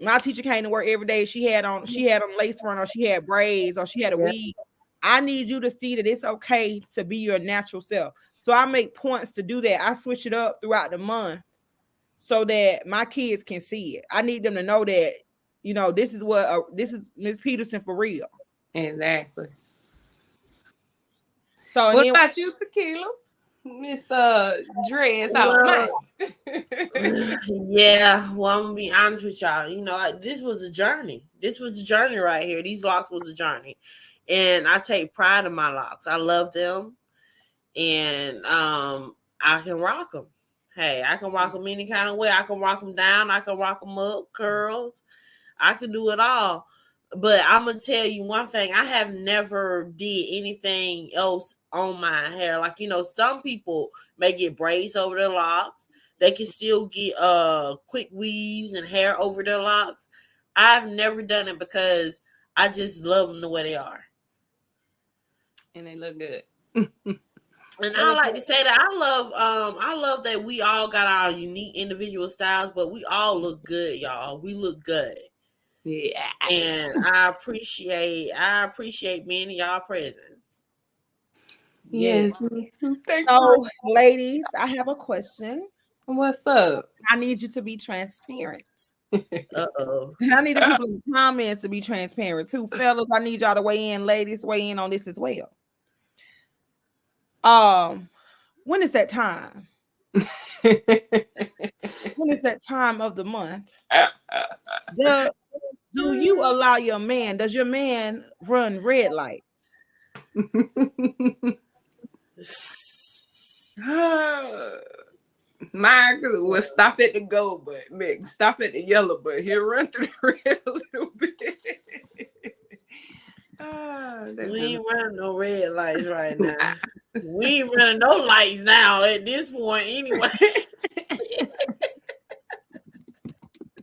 [SPEAKER 4] My teacher came to work every day. She had on lace front, or she had braids, or she had a wig. I need you to see that it's okay to be your natural self. So I make points to do that. I switch it up throughout the month so that my kids can see it. I need them to know that, you know, this is Miss Peterson for real.
[SPEAKER 2] Exactly.
[SPEAKER 4] So
[SPEAKER 2] what about you, Tequila? Miss Dress out.
[SPEAKER 3] Yeah, well, I'm gonna be honest with y'all. You know, this was a journey. This was a journey right here. These locks was a journey. And I take pride in my locks. I love them. And I can rock them. Hey, I can rock them any kind of way. I can rock them down. I can rock them up, curls. I can do it all. But I'm going to tell you one thing. I have never did anything else on my hair. Like, you know, some people may get braids over their locks. They can still get quick weaves and hair over their locks. I've never done it because I just love them the way they are.
[SPEAKER 2] And they look good.
[SPEAKER 3] And I like to say that I love that we all got our unique individual styles, but we all look good, y'all. We look good.
[SPEAKER 2] Yeah.
[SPEAKER 3] And I appreciate being in y'all presence.
[SPEAKER 2] Yes.
[SPEAKER 4] So, ladies, I have a question.
[SPEAKER 2] What's up?
[SPEAKER 4] I need you to be transparent.
[SPEAKER 3] Uh-oh.
[SPEAKER 4] I need the people in the comments to be transparent too. Fellas, I need y'all to weigh in. Ladies, weigh in on this as well. When is that time? when is that time of the month? Do you allow your man? Does your man run red lights?
[SPEAKER 2] Mine will stop at the gold button, stop at the yellow button. He'll run through the red a little bit.
[SPEAKER 3] We ain't running no red lights right now. We ain't running no lights now at this point anyway.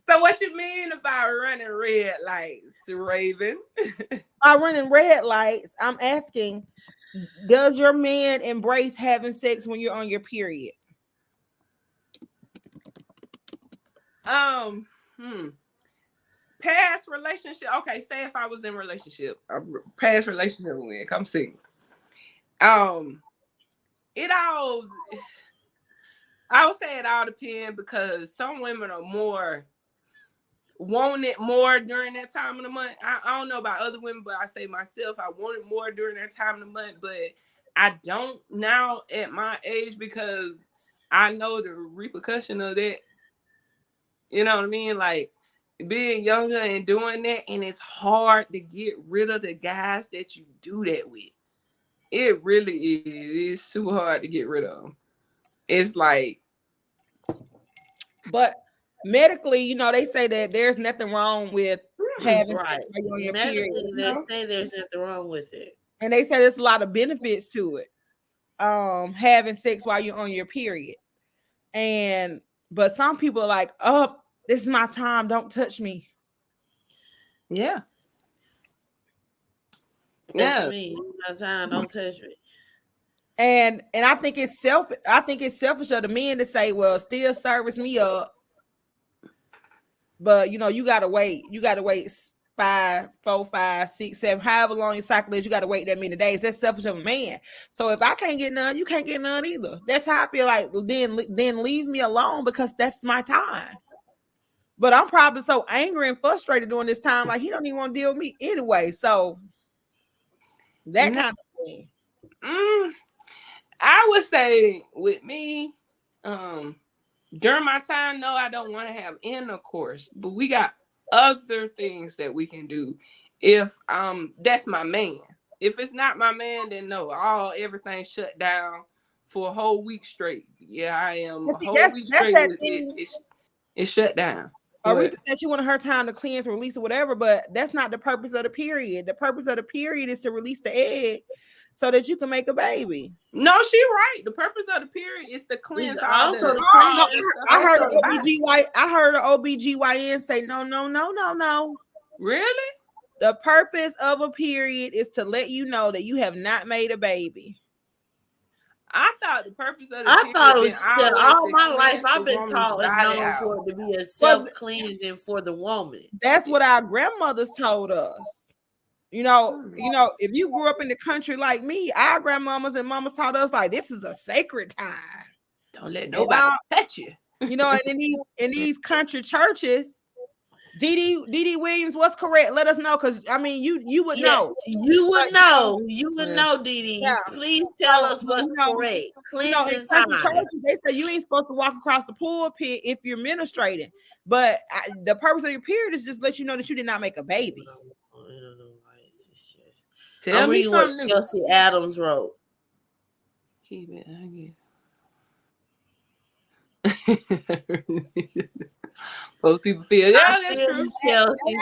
[SPEAKER 2] So what you mean about running red lights, Raven?
[SPEAKER 4] By running red lights, I'm asking, does your man embrace having sex when you're on your period?
[SPEAKER 2] Past relationship. Okay, say if I was in a relationship, a past relationship with, come single. It all, I would say it all depends, because some women are more want it more during that time of the month. I don't know about other women, but I say myself, I want it more during that time of the month, but I don't now at my age, because I know the repercussion of that. You know what I mean? Like being younger and doing that, and it's hard to get rid of the guys that you do that with. It really is. It's super hard to get rid of them. It's like,
[SPEAKER 4] but medically, you know, they say that there's nothing wrong with having sex while you're on your period.
[SPEAKER 3] They say there's nothing wrong with it,
[SPEAKER 4] and they say there's a lot of benefits to it. Having sex while you're on your period, but some people are like, "Oh, this is my time. Don't touch me."
[SPEAKER 2] Yeah.
[SPEAKER 3] That's me. My time. Don't touch me.
[SPEAKER 4] And I think it's selfish of the men to say, well, still service me up. But you know, you gotta wait 5, 4, 5, 6, 7, however long your cycle is, you gotta wait that many days. That's selfish of a man. So if I can't get none, you can't get none either. That's how I feel like. Then leave me alone, because that's my time. But I'm probably so angry and frustrated during this time, like he don't even want to deal with me anyway. So that kind of thing.
[SPEAKER 2] I would say with me, during my time, no, I don't want to have intercourse, but we got other things that we can do if that's my man. If it's not my man, then no, everything shut down for a whole week straight. Yeah, I am. A whole week straight, it's shut down.
[SPEAKER 4] Aretha said she wanted her time to cleanse, release, or whatever, but that's not the purpose of the period. The purpose of the period is to release the egg so that you can make a baby.
[SPEAKER 2] No, she right. The purpose of the period is to cleanse all the.
[SPEAKER 4] I heard an OBGYN say no.
[SPEAKER 2] Really?
[SPEAKER 4] The purpose of a period is to let you know that you have not made a baby.
[SPEAKER 2] I thought the purpose of the
[SPEAKER 3] I thought it was still all my life. I've been taught and known for it to be a self-cleansing for the woman.
[SPEAKER 4] That's what our grandmothers told us. You know, if you grew up in the country like me, our grandmamas and mamas taught us like this is a sacred time.
[SPEAKER 2] Don't let nobody touch you.
[SPEAKER 4] You know, and in these country churches, Dee Williams, what's correct? Let us know, because I mean, you would know.
[SPEAKER 3] You would know. You would know, Dee Dee. Yeah. Please tell us what's correct. Cleansing time.
[SPEAKER 4] Churches, they say you ain't supposed to walk across the pulpit if you're ministrating. But the purpose of your period is just let you know that you did not make a baby.
[SPEAKER 2] Tell me something
[SPEAKER 3] what Chelsea Adams wrote.
[SPEAKER 2] Keep it. I guess. Most people feel that's true.
[SPEAKER 3] Chelsea.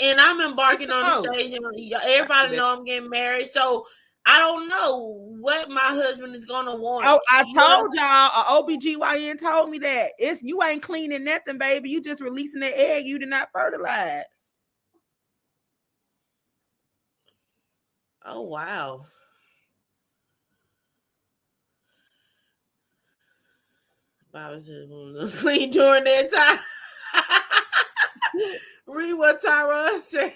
[SPEAKER 3] And I'm embarking on the stage, and everybody know I'm getting married, so I don't know what my husband is gonna want.
[SPEAKER 4] Oh, I told y'all, OBGYN told me that you ain't cleaning nothing, baby. You just releasing the egg. You did not fertilize.
[SPEAKER 3] Oh wow. I was clean during that time. Read what Tyra said.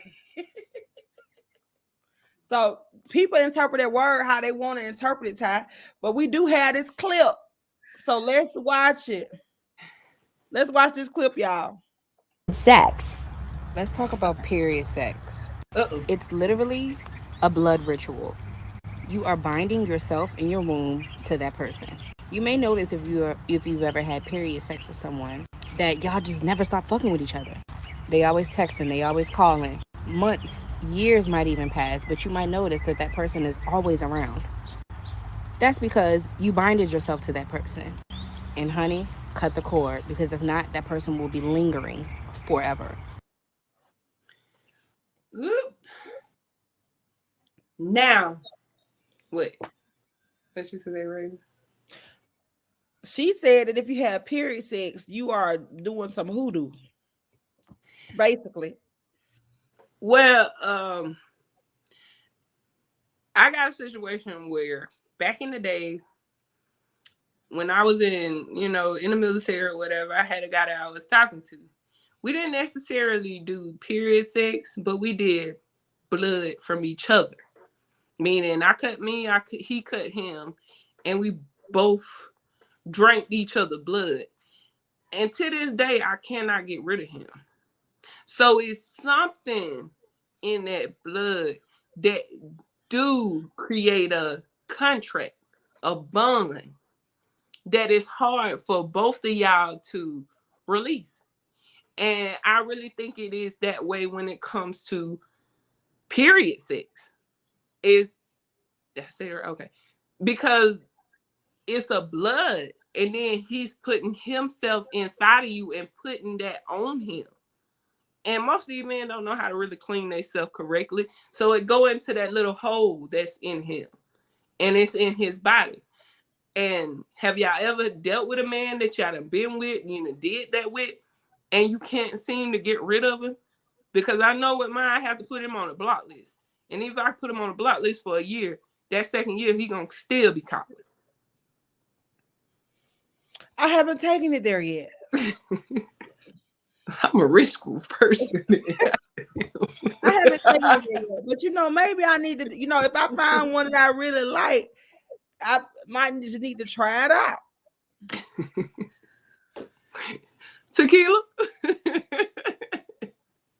[SPEAKER 4] So people interpret that word how they want to interpret it, Ty. But we do have this clip. So let's watch it. Let's watch this clip, y'all.
[SPEAKER 7] Sex. Let's talk about period sex. It's literally a blood ritual. You are binding yourself and your womb to that person. You may notice if you've ever had period sex with someone that y'all just never stop fucking with each other. They always texting, they always calling. Months, years might even pass, but you might notice that that person is always around. That's because you binded yourself to that person. And honey, cut the cord, because if not, that person will be lingering forever.
[SPEAKER 2] Oop. Now, what you say, Ray?
[SPEAKER 4] She said that if you have period sex, you are doing some hoodoo. Basically.
[SPEAKER 2] Well, I got a situation where back in the day, when I was in the military or whatever, I had a guy that I was talking to. We didn't necessarily do period sex, but we did blood from each other. Meaning he cut him, and we both drank each other blood. And to this day, I cannot get rid of him. So it's something in that blood that do create a contract, a bond that is hard for both of y'all to release. And I really think it is that way when it comes to period sex. Okay. Because it's a blood, and then he's putting himself inside of you and putting that on him. And most of these men don't know how to really clean themselves correctly. So it go into that little hole that's in him. And it's in his body. And have y'all ever dealt with a man that y'all done been with, did that with, and you can't seem to get rid of him? Because I know with mine, I have to put him on a block list. And if I put him on a block list for a year, that second year, he going to still be caught.
[SPEAKER 4] I haven't taken it there yet.
[SPEAKER 2] I'm a risky person.
[SPEAKER 4] I haven't taken it there yet. But, maybe I need to, if I find one that I really like, I might just need to try it out.
[SPEAKER 2] Tequila?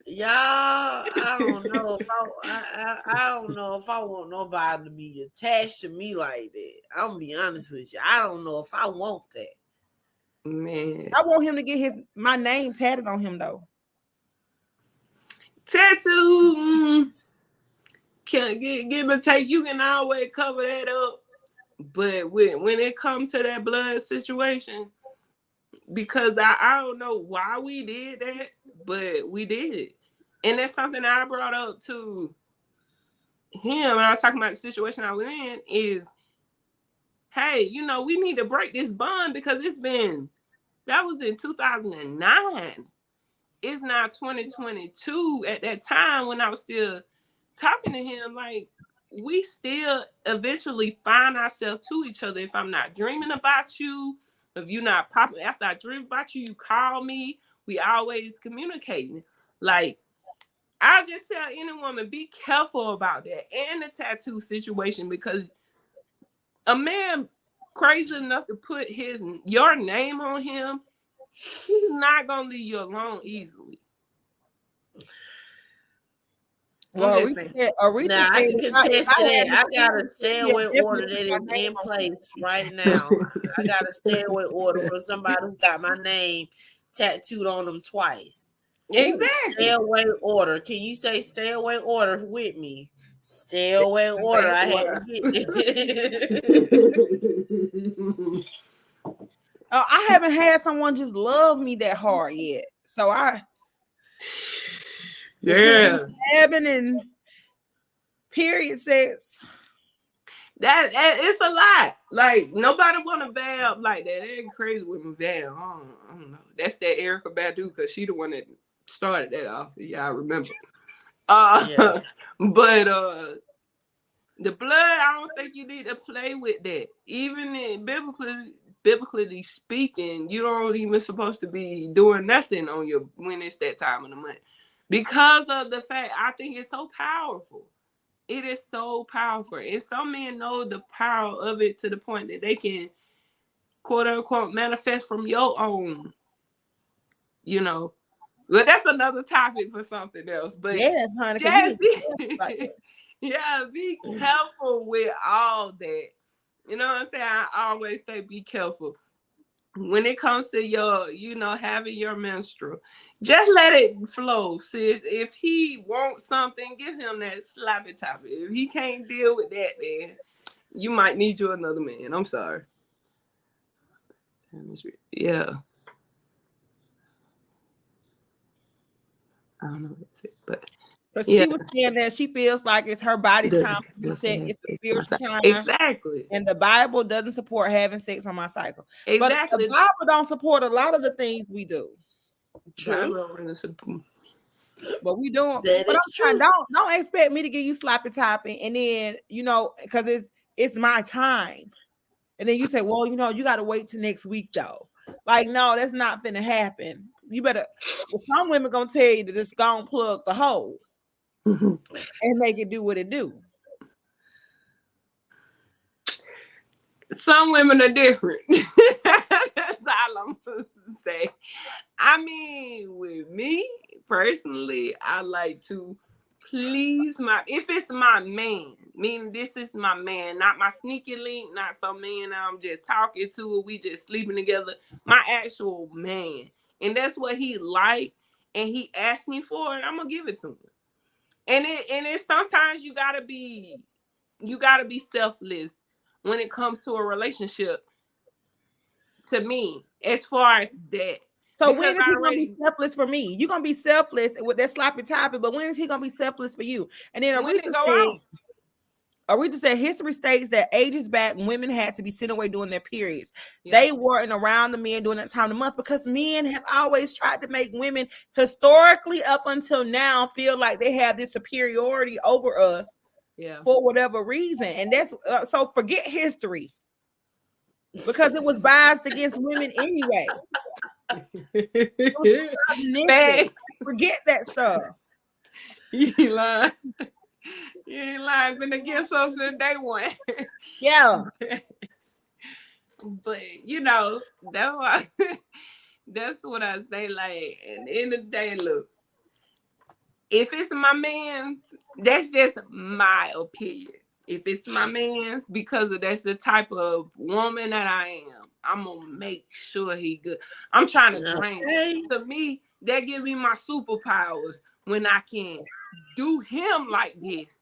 [SPEAKER 3] Y'all, I don't know. I don't know if I want nobody to be attached to me like that. I'm gonna be honest with you. I don't know if I want that.
[SPEAKER 2] Man,
[SPEAKER 4] I want him to get my name tatted on him though.
[SPEAKER 2] Tattoo can't give or take. You can always cover that up, but when it comes to that blood situation, because I don't know why we did that, but we did it. And that's something I brought up to him when I was talking about the situation I was in is, hey, we need to break this bond because that was in 2009. It's now 2022. At that time when I was still talking to him, like, we still eventually find ourselves to each other. If I'm not dreaming about you, if you're not popping, after I dream about you, you call me. We always communicating. Like, I'll just tell any woman, be careful about that and the tattoo situation, because a man crazy enough to put your name on him, he's not gonna leave you alone easily.
[SPEAKER 4] Well, Aretha said,
[SPEAKER 3] I can contest that. I got a stay away order that is in place right now. I got a stay away order for somebody who got my name tattooed on them twice.
[SPEAKER 2] Exactly.
[SPEAKER 3] Stay away order. Can you say stay away order with me? Stay away order. I had to get it.
[SPEAKER 4] I haven't had someone just love me that hard yet. So stabbing and period sex.
[SPEAKER 2] That it's a lot. Like, nobody want to vab like that. They ain't crazy with me vab. I don't know. That's that Erykah Badu, because she the one that started that off. Y'all remember? Yeah. But the blood, I don't think you need to play with that. Even in biblically speaking, you don't even supposed to be doing nothing on when it's that time of the month, because of the fact I think it's so powerful. It is so powerful, and some men know the power of it to the point that they can, quote unquote, manifest from your own. But that's another topic for something else. But
[SPEAKER 4] yes, honey,
[SPEAKER 2] be careful with all that. You know what I'm saying? I always say be careful. When it comes to your, having your menstrual, just let it flow. See, if he wants something, give him that sloppy toppy. If he can't deal with that, then you might need you another man. I'm sorry. Yeah. I don't know what to say, but
[SPEAKER 4] she was saying that she feels like it's her body's time to be sex. It's a spiritual time.
[SPEAKER 2] Exactly.
[SPEAKER 4] And the Bible doesn't support having sex on my cycle.
[SPEAKER 2] Exactly.
[SPEAKER 4] But the Bible don't support a lot of the things we do.
[SPEAKER 2] True.
[SPEAKER 4] But we doing.
[SPEAKER 3] That
[SPEAKER 4] But
[SPEAKER 3] is true.
[SPEAKER 4] Don't expect me to give you sloppy topping, and then because it's my time, and then you say, well, you got to wait till next week though. Like, no, that's not finna happen. You better. Well, some women gonna tell you to just go and plug the hole and make it do what it do.
[SPEAKER 2] Some women are different. That's all I'm supposed to say. I mean, with me personally, I like to please if it's my man, meaning this is my man, not my sneaky link, not some man I'm just talking to or we just sleeping together, my actual man. And that's what he like, and he asked me for it, I'm gonna give it to him. And it sometimes you gotta be selfless when it comes to a relationship, to me, as far as that.
[SPEAKER 4] So when is he gonna be selfless for me? You're gonna be selfless with that sloppy topic, but when is he gonna be selfless for you? And then Aretha said history states that ages back, women had to be sent away during their periods. Yeah. They weren't around the men during that time of the month because men have always tried to make women historically up until now feel like they have this superiority over us for whatever reason. And that's so forget history because it was biased against women anyway. Forget that stuff.
[SPEAKER 2] You ain't lying. You ain't lying. Been against us since day one.
[SPEAKER 4] Yeah.
[SPEAKER 2] But that's what I say. Like, at the end of the day, look, if it's my man's, that's just my opinion. If it's my man's, because that's the type of woman that I am, I'm gonna make sure he good. I'm trying to train him. To me, that gives me my superpowers when I can do him like this,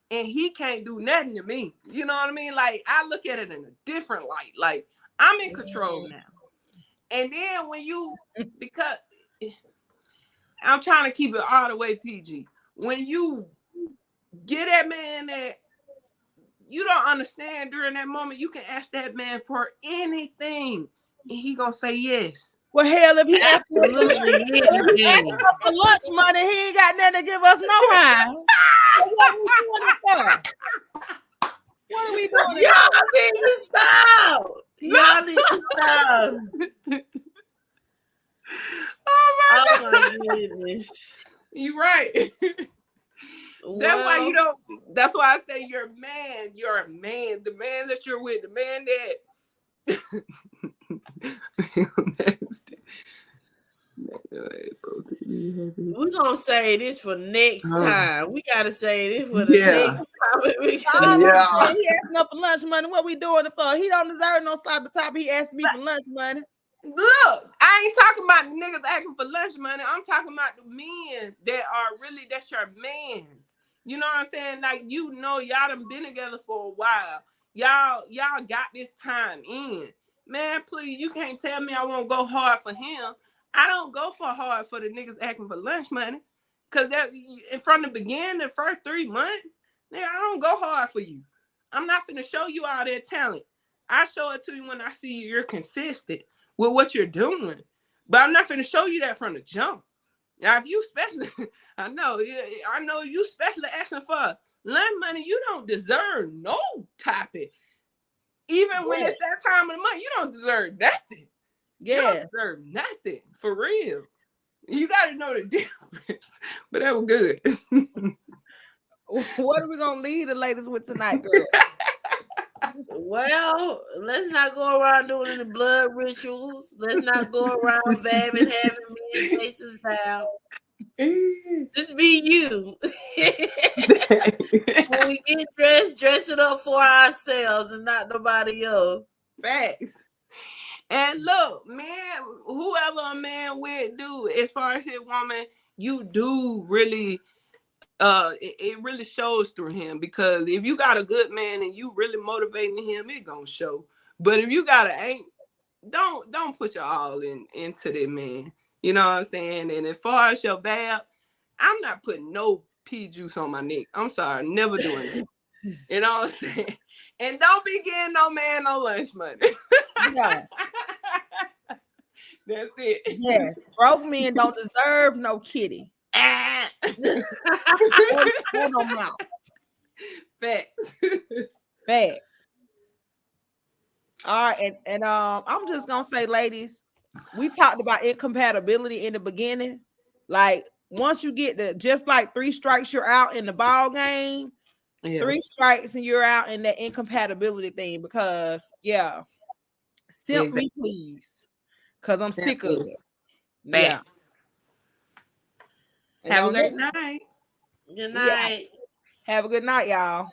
[SPEAKER 2] and he can't do nothing to me. You know what I mean? Like, I look at it in a different light. Like, I'm in control now. And then because I'm trying to keep it all the way PG. When you get that man that you don't understand during that moment, you can ask that man for anything, and he gonna say yes.
[SPEAKER 4] Well, hell, if he asks us for lunch money, he ain't got nothing to give us no how. So what are we doing?
[SPEAKER 3] Y'all need to stop. Y'all need to stop.
[SPEAKER 2] Oh
[SPEAKER 3] my goodness.
[SPEAKER 2] You're right. That's why I say you're a man. You're a man. The man that you're with, the man that
[SPEAKER 3] we're gonna say this for next time. We gotta say this for the next time.
[SPEAKER 4] He asking us for lunch money. What we doing it for? He don't deserve no sloppy top. He asked me for lunch money.
[SPEAKER 2] Look, I ain't talking about niggas asking for lunch money. I'm talking about the men that are really, that's your mans. You know what I'm saying? Like, y'all done been together for a while. Y'all got this time in. Man, please, you can't tell me I won't go hard for him. I don't go for hard for the niggas asking for lunch money. Because from the beginning, the first 3 months, nigga, I don't go hard for you. I'm not finna show you all that talent. I show it to you when I see you're consistent with what you're doing. But I'm not finna show you that from the jump. Now, if you special, I know you specially asking for lunch money, you don't deserve no topic. Even when it's that time of the month, you don't deserve nothing. You don't deserve nothing, for real. You got to know the difference. But that was good.
[SPEAKER 4] What are we going to leave the ladies with tonight, girl?
[SPEAKER 3] Well, let's not go around doing any blood rituals. Let's not go around having men's faces down. Just be you. When we get dressed, dress it up for ourselves and not nobody else.
[SPEAKER 2] Facts. And look, man, whoever a man with, do as far as his woman, you do really it really shows through him, because if you got a good man and you really motivating him, it gonna show. But if you got don't put your all into that man. You know what I'm saying? And as far as your bab, I'm not putting no pea juice on my neck. I'm sorry, never doing it. You know what I'm saying? And don't be getting no man no lunch money.
[SPEAKER 4] Yeah.
[SPEAKER 2] That's it.
[SPEAKER 4] Yes. Broke men don't deserve no kitty. No mouth.
[SPEAKER 2] Facts.
[SPEAKER 4] Facts. All right, and I'm just gonna say, ladies, we talked about incompatibility in the beginning. Like, once you get just like 3 strikes, you're out in the ball game. Yeah. 3 strikes and you're out in that incompatibility thing, because simp me please, because I'm sick of it. Yeah.
[SPEAKER 2] Have a great night.
[SPEAKER 3] Good night.
[SPEAKER 4] Have a good night, y'all.